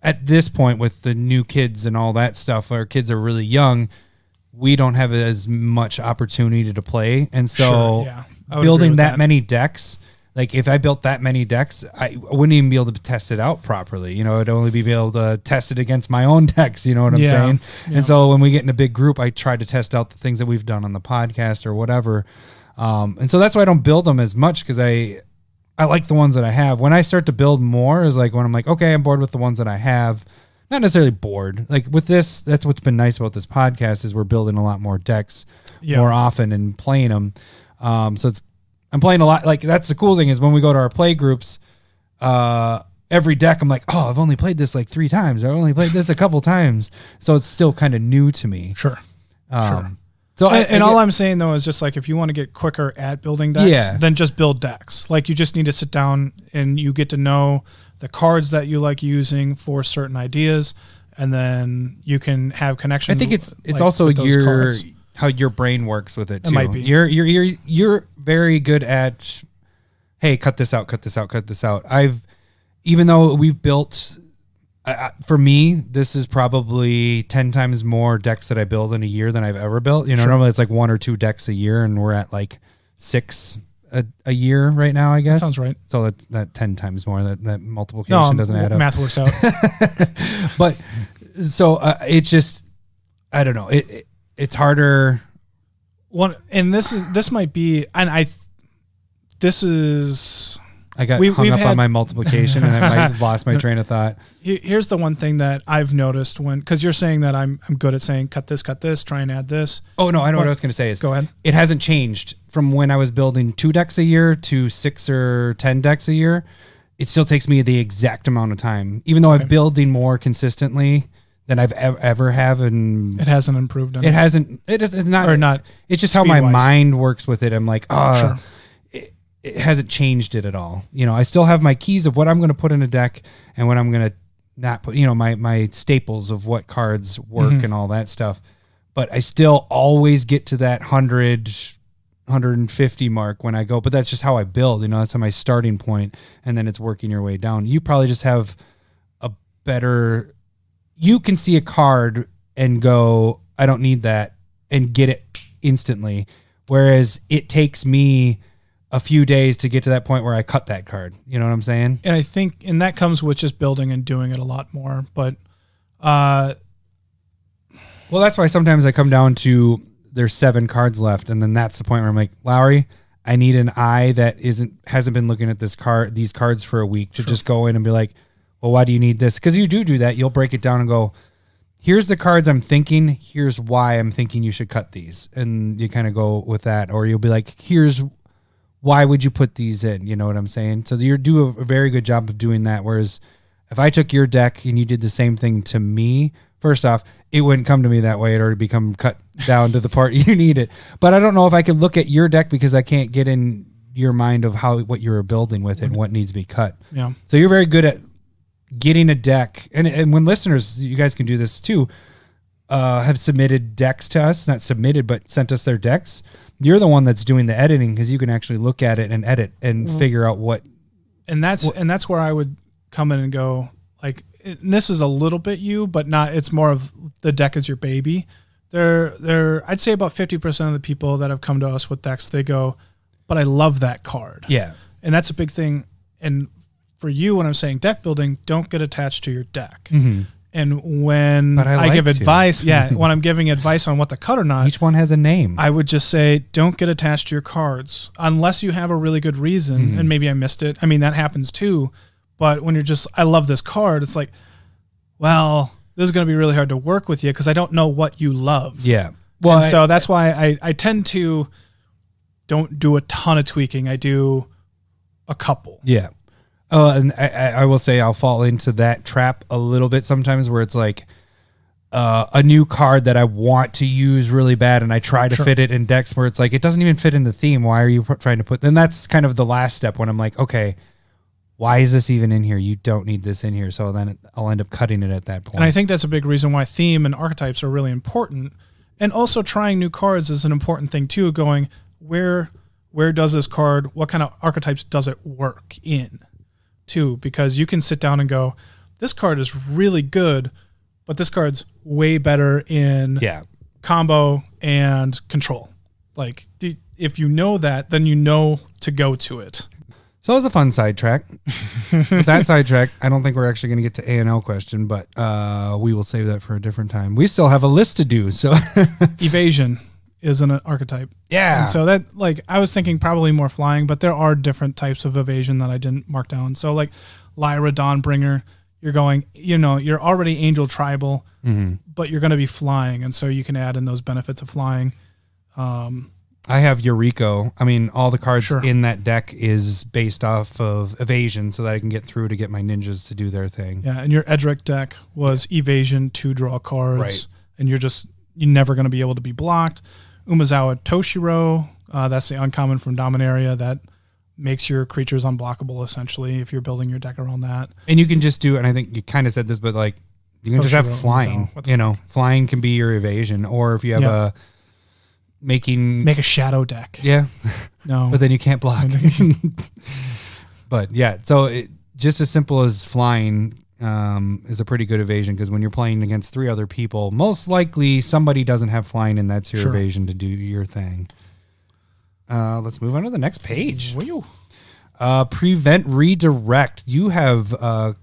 Speaker 1: at this point with the new kids and all that stuff, our kids are really young, we don't have as much opportunity to play. And so building that many decks, like if I built that many decks, I wouldn't even be able to test it out properly. I'd only be able to test it against my own decks. You know what I'm saying? Yeah. And so when we get in a big group, I try to test out the things that we've done on the podcast or whatever. And so that's why I don't build them as much because I like the ones that I have. When I start to build more is like when I'm like, okay, I'm bored with the ones that I have. Not necessarily bored. Like with this, that's what's been nice about this podcast is we're building a lot more decks more often and playing them. So I'm playing a lot. Like that's the cool thing is when we go to our play groups, every deck I'm like, oh, I've only played this like 3 times. I've only played this a couple times. So it's still kind of new to me.
Speaker 2: Sure.
Speaker 1: So
Speaker 2: all I'm saying though is just like if you want to get quicker at building decks, then just build decks. Like you just need to sit down and you get to know the cards that you like using for certain ideas, and then you can have connection.
Speaker 1: I think it's also how your brain works with it too.
Speaker 2: It might be.
Speaker 1: You're very good at, hey, cut this out. Even though we've built, for me, this is probably 10 times more decks that I build in a year than I've ever built. Normally it's like 1 or 2 decks a year, and we're at like 6 a year right now, I guess.
Speaker 2: That sounds right.
Speaker 1: So that's 10 times more. That multiplication doesn't add up.
Speaker 2: Math works out.
Speaker 1: But so it's just, I don't know. It's harder.
Speaker 2: And this might be, and this is.
Speaker 1: I got hung up on my multiplication and I might have lost my train of thought.
Speaker 2: Here's the one thing that I've noticed because you're saying that I'm good at saying cut this, try and add this.
Speaker 1: Oh, no, I know what I was going to say is.
Speaker 2: Go ahead.
Speaker 1: It hasn't changed from when I was building 2 decks a year to 6 or 10 decks a year. It still takes me the exact amount of time, even though I'm building more consistently than I've ever have. And
Speaker 2: it hasn't improved.
Speaker 1: It hasn't. It's not.
Speaker 2: Or not.
Speaker 1: It's just how my mind works with it. I'm like,
Speaker 2: sure.
Speaker 1: It hasn't changed it at all. I still have my keys of what I'm going to put in a deck and what I'm going to not put, my staples of what cards work and all that stuff. But I still always get to that 100, 150 mark when I go, but that's just how I build, that's my starting point, and then it's working your way down. You probably just have you can see a card and go, I don't need that, and get it instantly. Whereas it takes me a few days to get to that point where I cut that card. You know what I'm saying?
Speaker 2: And I think, and that comes with just building and doing it a lot more. But, well,
Speaker 1: that's why sometimes I come down to there's 7 cards left, and then that's the point where I'm like, Lowry, I need an eye that hasn't been looking at these cards for a week to just go in and be like, well, why do you need this? Because you do that. You'll break it down and go, here's the cards I'm thinking. Here's why I'm thinking you should cut these, and you kind of go with that. Or you'll be like, why would you put these in? You know what I'm saying? So you do a very good job of doing that. Whereas if I took your deck and you did the same thing to me, first off, it wouldn't come to me that way. It already become cut down to the part you need it. But I don't know if I could look at your deck because I can't get in your mind of what you're building with it and what needs to be cut.
Speaker 2: Yeah.
Speaker 1: So you're very good at getting a deck. And when listeners, you guys can do this too, have submitted decks to us, not submitted, but sent us their decks. You're the one that's doing the editing because you can actually look at it and edit and figure out what.
Speaker 2: And that's where I would come in and go, like, and this is a little bit you, but not. It's more of the deck is your baby. I'd say about 50% of the people that have come to us with decks, they go, but I love that card.
Speaker 1: Yeah.
Speaker 2: And that's a big thing. And for you, when I'm saying deck building, don't get attached to your deck.
Speaker 1: Mm-hmm.
Speaker 2: And when I give advice, when I'm giving advice on what to cut or not,
Speaker 1: each one has a name.
Speaker 2: I would just say, don't get attached to your cards unless you have a really good reason. And maybe I missed it. I mean, that happens too. But when you're just, I love this card, it's like, well, this is going to be really hard to work with you because I don't know what you love.
Speaker 1: Yeah.
Speaker 2: Well, so that's why I tend to don't do a ton of tweaking. I do a couple.
Speaker 1: Yeah. And I will say I'll fall into that trap a little bit sometimes where it's like a new card that I want to use really bad and I try to fit it in decks where it's like, it doesn't even fit in the theme. Why are you trying to put, then that's kind of the last step when I'm like, okay, why is this even in here? You don't need this in here. So then I'll end up cutting it at that point.
Speaker 2: And I think that's a big reason why theme and archetypes are really important. And also trying new cards is an important thing too, going where does this card, what kind of archetypes does it work in? Too, because you can sit down and go, this card is really good, but this card's way better in combo and control. Like, if you know that, then you know to go to it.
Speaker 1: So it was a fun sidetrack. With that sidetrack, I don't think we're actually going to get to A&L question, but we will save that for a different time. We still have a list to do. So
Speaker 2: evasion is an archetype.
Speaker 1: Yeah.
Speaker 2: And so that, like, I was thinking probably more flying, but there are different types of evasion that I didn't mark down. So like Lyra Dawnbringer, you're going, you're already Angel Tribal, but you're going to be flying. And so you can add in those benefits of flying.
Speaker 1: I have Eureka. I mean, all the cards in that deck is based off of evasion so that I can get through to get my ninjas to do their thing.
Speaker 2: Yeah. And your Edric deck was evasion to draw cards.
Speaker 1: Right.
Speaker 2: And you're never going to be able to be blocked. Umezawa Toshiro, that's the uncommon from Dominaria that makes your creatures unblockable, essentially, if you're building your deck around that.
Speaker 1: And you can just do, and I think you kind of said this, but like You can just have flying. Flying can be your evasion, or if you have make a
Speaker 2: shadow deck.
Speaker 1: Yeah.
Speaker 2: No.
Speaker 1: But then you can't block. But yeah, so just as simple as flying is a pretty good evasion, because when you're playing against 3 other people, most likely somebody doesn't have flying, and that's your evasion to do your thing. Let's move on to the next page. Prevent redirect. You have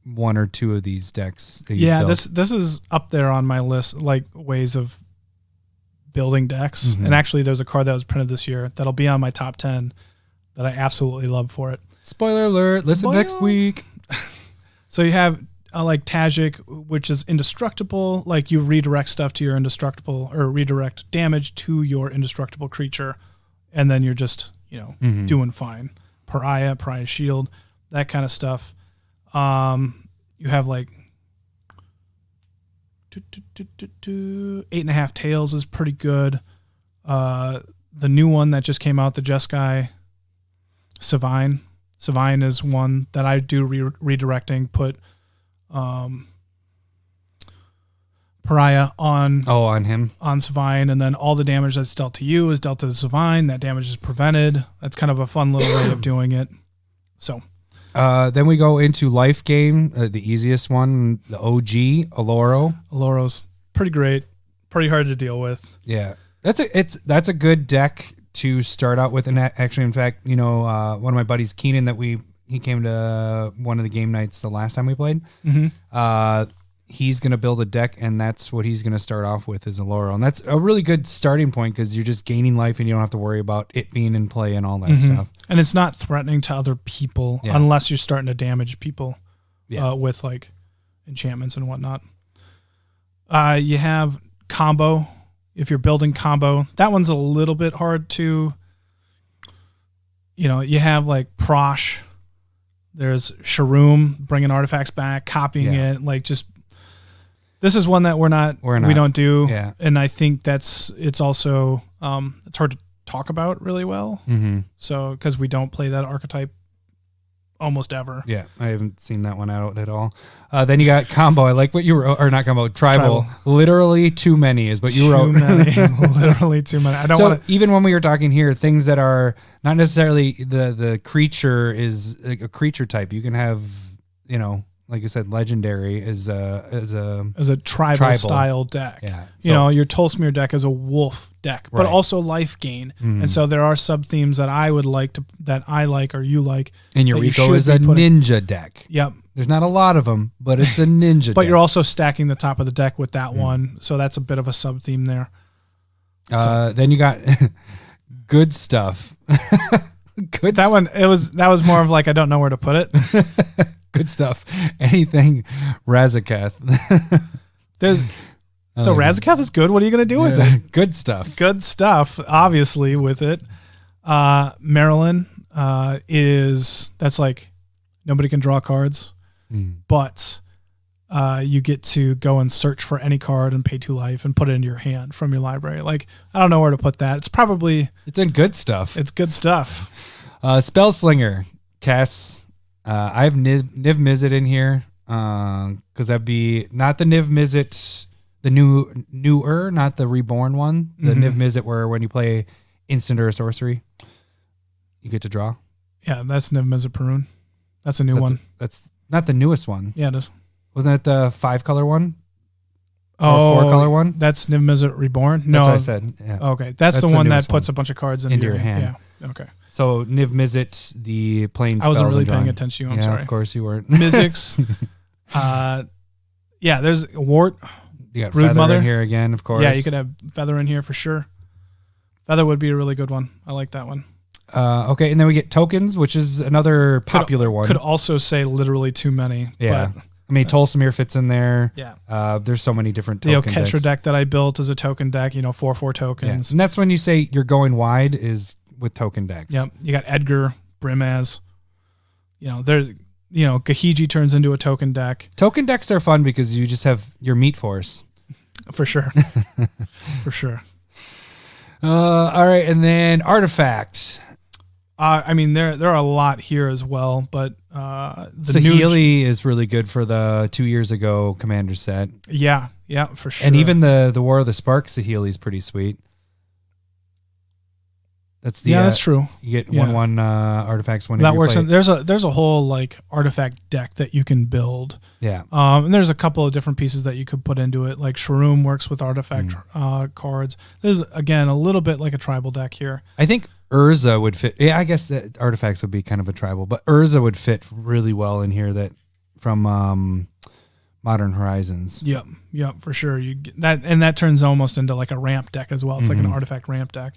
Speaker 1: 1 or 2 of these decks.
Speaker 2: This is up there on my list, like ways of building decks. Mm-hmm. And actually, there's a card that was printed this year that'll be on my top 10 that I absolutely love for it.
Speaker 1: Spoiler alert! Listen next week.
Speaker 2: So you have like Tajik, which is indestructible. Like you redirect stuff to your indestructible, or redirect damage to your indestructible creature, and then you're just doing fine. Pariah Shield, that kind of stuff. You have like 8.5 Tails is pretty good. The new one that just came out, the Jeskai Savine. Savine is one that I do redirecting. Put Pariah on
Speaker 1: him,
Speaker 2: on Savine, and then all the damage that's dealt to you is dealt to Savine. That damage is prevented. That's kind of a fun little way of doing it. So.
Speaker 1: Then we go into life game, the easiest one, the OG, Aloro.
Speaker 2: Aloro's pretty great, pretty hard to deal with.
Speaker 1: Yeah, that's a good deck to start out with. And actually, in fact, one of my buddies, Keenan, he came to one of the game nights the last time we played.
Speaker 2: Mm-hmm.
Speaker 1: He's going to build a deck, and that's what he's going to start off with is Aloro. And that's a really good starting point, because you're just gaining life and you don't have to worry about it being in play and all that stuff.
Speaker 2: And it's not threatening to other people unless you're starting to damage people with like enchantments and whatnot. You have combo. If you're building combo, that one's a little bit hard to, you have like Prosh. There's Sharoom, bringing artifacts back, copying it, like just... This is one that we don't do.
Speaker 1: Yeah.
Speaker 2: And I think it's also, it's hard to talk about really well.
Speaker 1: Mm-hmm.
Speaker 2: So, because we don't play that archetype almost ever.
Speaker 1: Yeah. I haven't seen that one out at all. Then you got combo. I like what you wrote, or not combo, tribal. Literally too many is what you wrote.
Speaker 2: Too many. Literally too many. I don't want to.
Speaker 1: Even when we were talking here, things that are not necessarily the creature is a creature type. You can have, like I said, legendary is a
Speaker 2: tribal style deck.
Speaker 1: Yeah.
Speaker 2: Your Tolsmir deck is a wolf deck, but also life gain. Mm-hmm. And so there are sub themes that I would like that I like or you like.
Speaker 1: And your Rico is a ninja deck.
Speaker 2: Yep.
Speaker 1: There's not a lot of them, but it's a ninja deck.
Speaker 2: But you're also stacking the top of the deck with that one. So that's a bit of a sub theme there.
Speaker 1: Then you got good stuff.
Speaker 2: That was more of like, I don't know where to put it.
Speaker 1: Good stuff. Anything Razaketh.
Speaker 2: So Razaketh is good. What are you going to do with it?
Speaker 1: Good stuff.
Speaker 2: Good stuff, obviously, with it. Marilyn that's like nobody can draw cards, but you get to go and search for any card and pay 2 life and put it into your hand from your library. Like, I don't know where to put that. It's
Speaker 1: in good stuff.
Speaker 2: It's good stuff.
Speaker 1: Spellslinger casts. I have Niv Mizzet in here because that'd be not the Niv Mizzet, the newer, not the reborn one. The Niv Mizzet where when you play instant or a sorcery, you get to draw.
Speaker 2: Yeah, that's Niv Mizzet Perun. That's a new one.
Speaker 1: That's not the newest one.
Speaker 2: Yeah, it is.
Speaker 1: Wasn't it the 5-color one? Or 4-color one?
Speaker 2: That's Niv Mizzet Reborn? No.
Speaker 1: That's what I said. Yeah.
Speaker 2: Okay. That's the one that puts a bunch of cards into your hand. Yeah. Okay.
Speaker 1: So Niv Mizzet, the plain spells.
Speaker 2: I wasn't really paying attention to you. I'm sorry.
Speaker 1: Of course you weren't.
Speaker 2: Mizzix. There's Wart.
Speaker 1: You got Feather Mother in here again, of course.
Speaker 2: Yeah, you could have Feather in here for sure. Feather would be a really good one. I like that one.
Speaker 1: Okay, and then we get Tokens, which is another popular one.
Speaker 2: Could also say literally too many.
Speaker 1: Yeah. But, Tolsimir fits in there.
Speaker 2: Yeah.
Speaker 1: There's so many different token decks.
Speaker 2: The Oketra deck that I built is a token deck, 4/4 tokens.
Speaker 1: Yeah. And that's when you say you're going wide is with token decks.
Speaker 2: Yep. You got Edgar, Brimaz. Gahiji turns into a token deck.
Speaker 1: Token decks are fun because you just have your meat force.
Speaker 2: For sure. For sure.
Speaker 1: All right, and then Artifact.
Speaker 2: I mean, there are a lot here as well, but the
Speaker 1: Saheeli is really good for the 2 years ago Commander set.
Speaker 2: Yeah, for sure.
Speaker 1: And even the War of the Spark Saheeli is pretty sweet. That's
Speaker 2: that's true.
Speaker 1: You get 1/1 artifacts when
Speaker 2: that works. There's a whole like artifact deck that you can build.
Speaker 1: Yeah.
Speaker 2: And there's a couple of different pieces that you could put into it. Like Shroom works with artifact cards. There's again a little bit like a tribal deck here.
Speaker 1: I think Urza would fit. Yeah, I guess that artifacts would be kind of a tribal, but Urza would fit really well in here. That from Modern Horizons.
Speaker 2: Yep, for sure. You get that, and that turns almost into like a ramp deck as well. It's like an artifact ramp deck.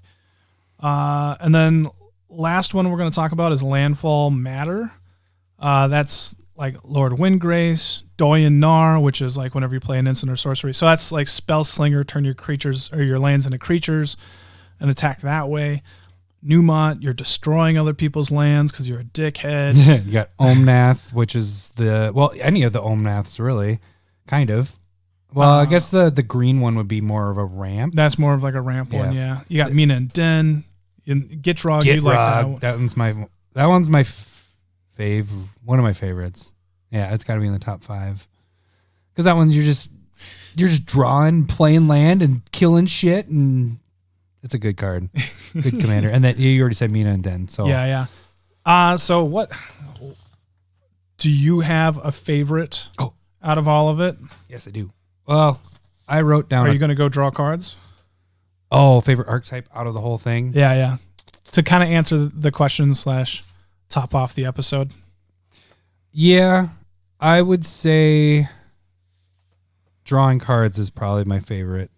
Speaker 2: And then last one we're going to talk about is Landfall Matter. That's like Lord Windgrace, Doyen Nar, which is like whenever you play an instant or sorcery. So that's like Spell Slinger, turn your creatures or your lands into creatures and attack that way. Newmont, you're destroying other people's lands because you're a dickhead.
Speaker 1: You got Omnath, which is any of the Omnaths really, kind of. Well, I guess the green one would be more of a ramp.
Speaker 2: That's more of like a ramp one, yeah. You got Mina and Den, Gitrog.
Speaker 1: You like that one's my fave. One of my favorites. Yeah, it's got to be in the top 5 because that one you're just drawing, playing land, and killing shit, and it's a good card, good commander. And that you already said Mina and Den. So
Speaker 2: yeah. So what? Do you have a favorite out of all of it?
Speaker 1: Yes, I do. Well, I wrote down.
Speaker 2: Are you going to go draw cards?
Speaker 1: Oh, favorite archetype out of the whole thing?
Speaker 2: Yeah. To kind of answer the question / top off the episode.
Speaker 1: Yeah, I would say drawing cards is probably my favorite.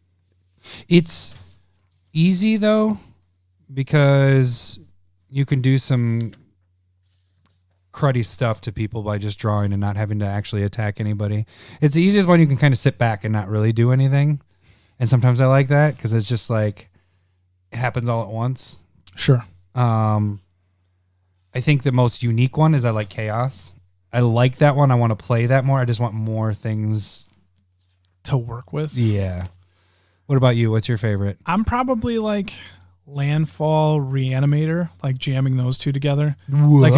Speaker 1: It's easy though because you can do some cruddy stuff to people by just drawing and not having to actually attack anybody. It's the easiest one. You can kind of sit back and not really do anything. And sometimes I like that because it's just like it happens all at once.
Speaker 2: Sure.
Speaker 1: I think the most unique one is I like Chaos. I like that one. I want to play that more. I just want more things
Speaker 2: to work with.
Speaker 1: Yeah. What about you? What's your favorite?
Speaker 2: I'm probably like Landfall, Reanimator, like jamming those two together.
Speaker 1: What?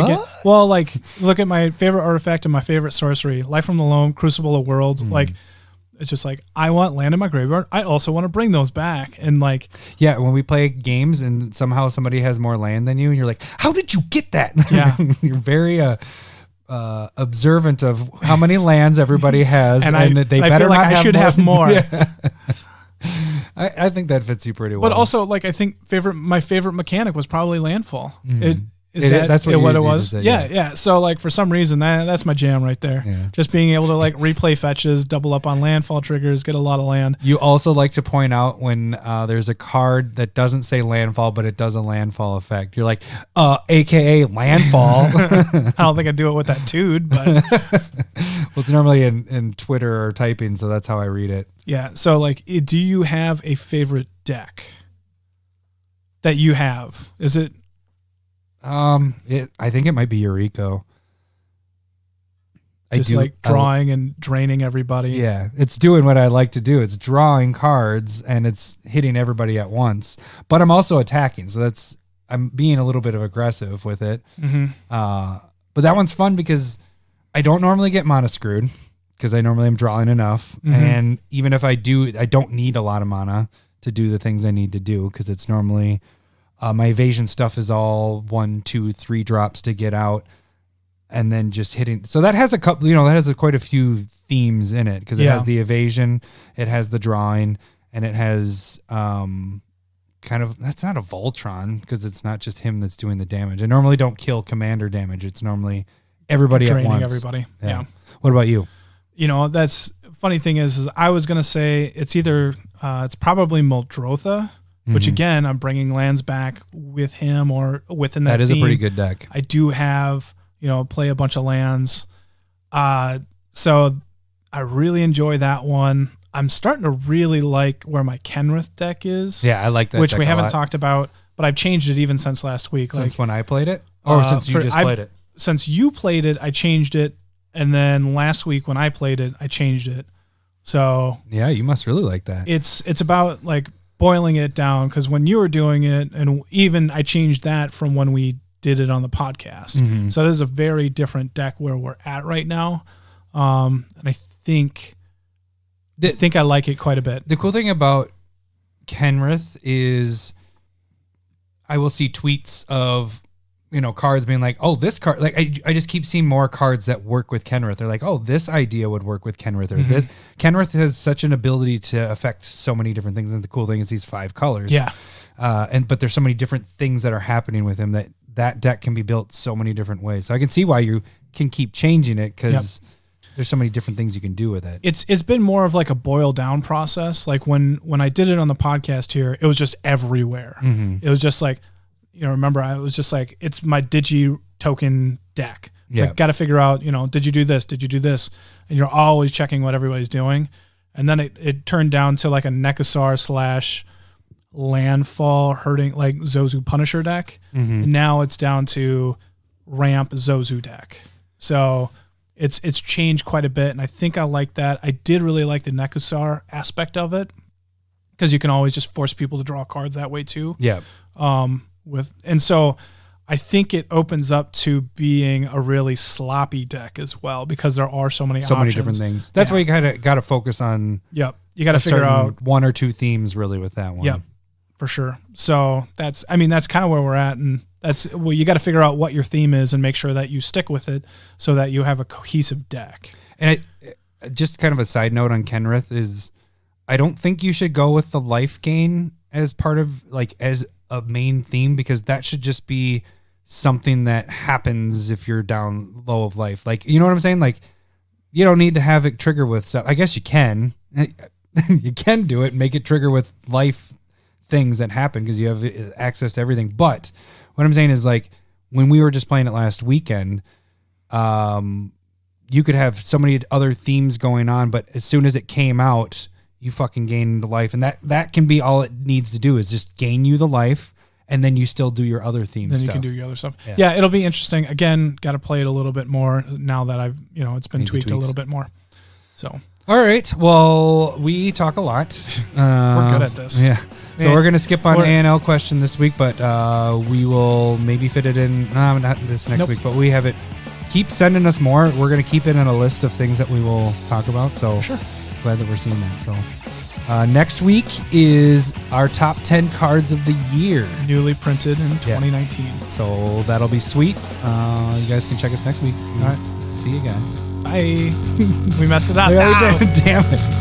Speaker 2: Like look at my favorite artifact and my favorite sorcery, Life from the Loam, Crucible of Worlds. Like it's just like I want land in my graveyard. I also want to bring those back. And like
Speaker 1: when we play games and somehow somebody has more land than you and you're like, how did you get that?
Speaker 2: Yeah.
Speaker 1: You're very observant of how many lands everybody has, and they better
Speaker 2: feel like
Speaker 1: not
Speaker 2: I should have more.
Speaker 1: Yeah. I think that fits you pretty well.
Speaker 2: But also, like, I think my favorite mechanic was probably Landfall.
Speaker 1: That's
Speaker 2: what it was? Yeah. So, like, for some reason, that's my jam right there.
Speaker 1: Yeah.
Speaker 2: Just being able to, like, replay fetches, double up on landfall triggers, get a lot of land.
Speaker 1: You also like to point out when there's a card that doesn't say landfall, but it does a landfall effect. You're like, AKA landfall.
Speaker 2: I don't think I do it with that dude, but...
Speaker 1: Well, it's normally in Twitter or typing, so that's how I read it.
Speaker 2: Yeah. So, like, do you have a favorite deck that you have? Is it...
Speaker 1: I think it might be Yuriko.
Speaker 2: Just like drawing and draining everybody.
Speaker 1: Yeah, it's doing what I like to do. It's drawing cards and it's hitting everybody at once. But I'm also attacking, so I'm being a little bit of aggressive with it.
Speaker 2: Mm-hmm.
Speaker 1: But that one's fun because I don't normally get mana screwed because I normally am drawing enough. Mm-hmm. And even if I do, I don't need a lot of mana to do the things I need to do because it's normally... my evasion stuff is all 1, 2, 3 drops to get out, and then just hitting. So that has a couple, that has quite a few themes in it because it has the evasion, it has the drawing, and it has kind of, that's not a Voltron because it's not just him that's doing the damage. I normally don't kill commander damage. It's normally everybody at once.
Speaker 2: Draining everybody. Yeah.
Speaker 1: What about you?
Speaker 2: That's funny thing is I was going to say it's either, it's probably Muldrotha. Which again, I'm bringing lands back with him or within that.
Speaker 1: That is
Speaker 2: theme.
Speaker 1: a pretty good deck.
Speaker 2: I do have, play a bunch of lands. So I really enjoy that one. I'm starting to really like where my Kenrith deck is.
Speaker 1: Yeah, I like that.
Speaker 2: Which we haven't talked about, but I've changed it even since last week.
Speaker 1: Since when I played it, or since you just played it.
Speaker 2: Since you played it, I changed it, and then last week when I played it, I changed it. So
Speaker 1: yeah, you must really like that.
Speaker 2: It's about boiling it down because when you were doing it, and even I changed that from when we did it on the podcast. So this is a very different deck where we're at right now. And I think I like it quite a bit.
Speaker 1: The cool thing about Kenrith is I will see tweets of, cards being like, oh, this card, like I just keep seeing more cards that work with Kenrith. They're like, oh, this idea would work with Kenrith, or this. Kenrith has such an ability to affect so many different things. And the cool thing is these 5 colors.
Speaker 2: Yeah.
Speaker 1: But there's so many different things that are happening with him that deck can be built so many different ways. So I can see why you can keep changing it, because there's so many different things you can do with it.
Speaker 2: It's been more of like a boil down process. Like when I did it on the podcast here, it was just everywhere. It was just like, remember, I was just like, it's my Digi token deck. It's like, got to figure out, did you do this? Did you do this? And you're always checking what everybody's doing. And then it turned down to like a Nekasar / landfall hurting, like Zozu Punisher deck. And now it's down to ramp Zozu deck. So it's changed quite a bit. And I think I like that. I did really like the Nekasar aspect of it, because you can always just force people to draw cards that way too.
Speaker 1: Yeah.
Speaker 2: And so I think it opens up to being a really sloppy deck as well, because there are so many options.
Speaker 1: Different things. That's why you kind of got to focus on.
Speaker 2: Yep. You got to figure out
Speaker 1: 1 or 2 themes really with that one.
Speaker 2: Yep, for sure. So that's kind of where we're at. And you got to figure out what your theme is and make sure that you stick with it so that you have a cohesive deck.
Speaker 1: And just kind of a side note on Kenrith is, I don't think you should go with the life gain as part of, like, as a main theme, because that should just be something that happens if you're down low of life. Like, you know what I'm saying? Like, you don't need to have it trigger with stuff. I guess you can. You can do it and make it trigger with life things that happen because you have access to everything. But what I'm saying is, like, when we were just playing it last weekend, you could have so many other themes going on, but as soon as it came out, you fucking gain the life. And that can be all it needs to do, is just gain you the life, and then you still do your other theme stuff.
Speaker 2: Then you can do your other stuff. Yeah, it'll be interesting. Again, got to play it a little bit more now that I've, it's been tweaked a little bit more. So.
Speaker 1: All right. Well, we talk a lot.
Speaker 2: We're good at this.
Speaker 1: Yeah. So we're going to skip on ANL question this week, but we will maybe fit it in. No, not this next week, but we have it. Keep sending us more. We're going to keep it in a list of things that we will talk about. So
Speaker 2: sure.
Speaker 1: Glad that we're seeing that. So next week is our top 10 cards of the year.
Speaker 2: Newly printed in 2019.
Speaker 1: So that'll be sweet. You guys can check us next week. All right. See you guys.
Speaker 2: Bye. We messed it up.
Speaker 1: Damn it.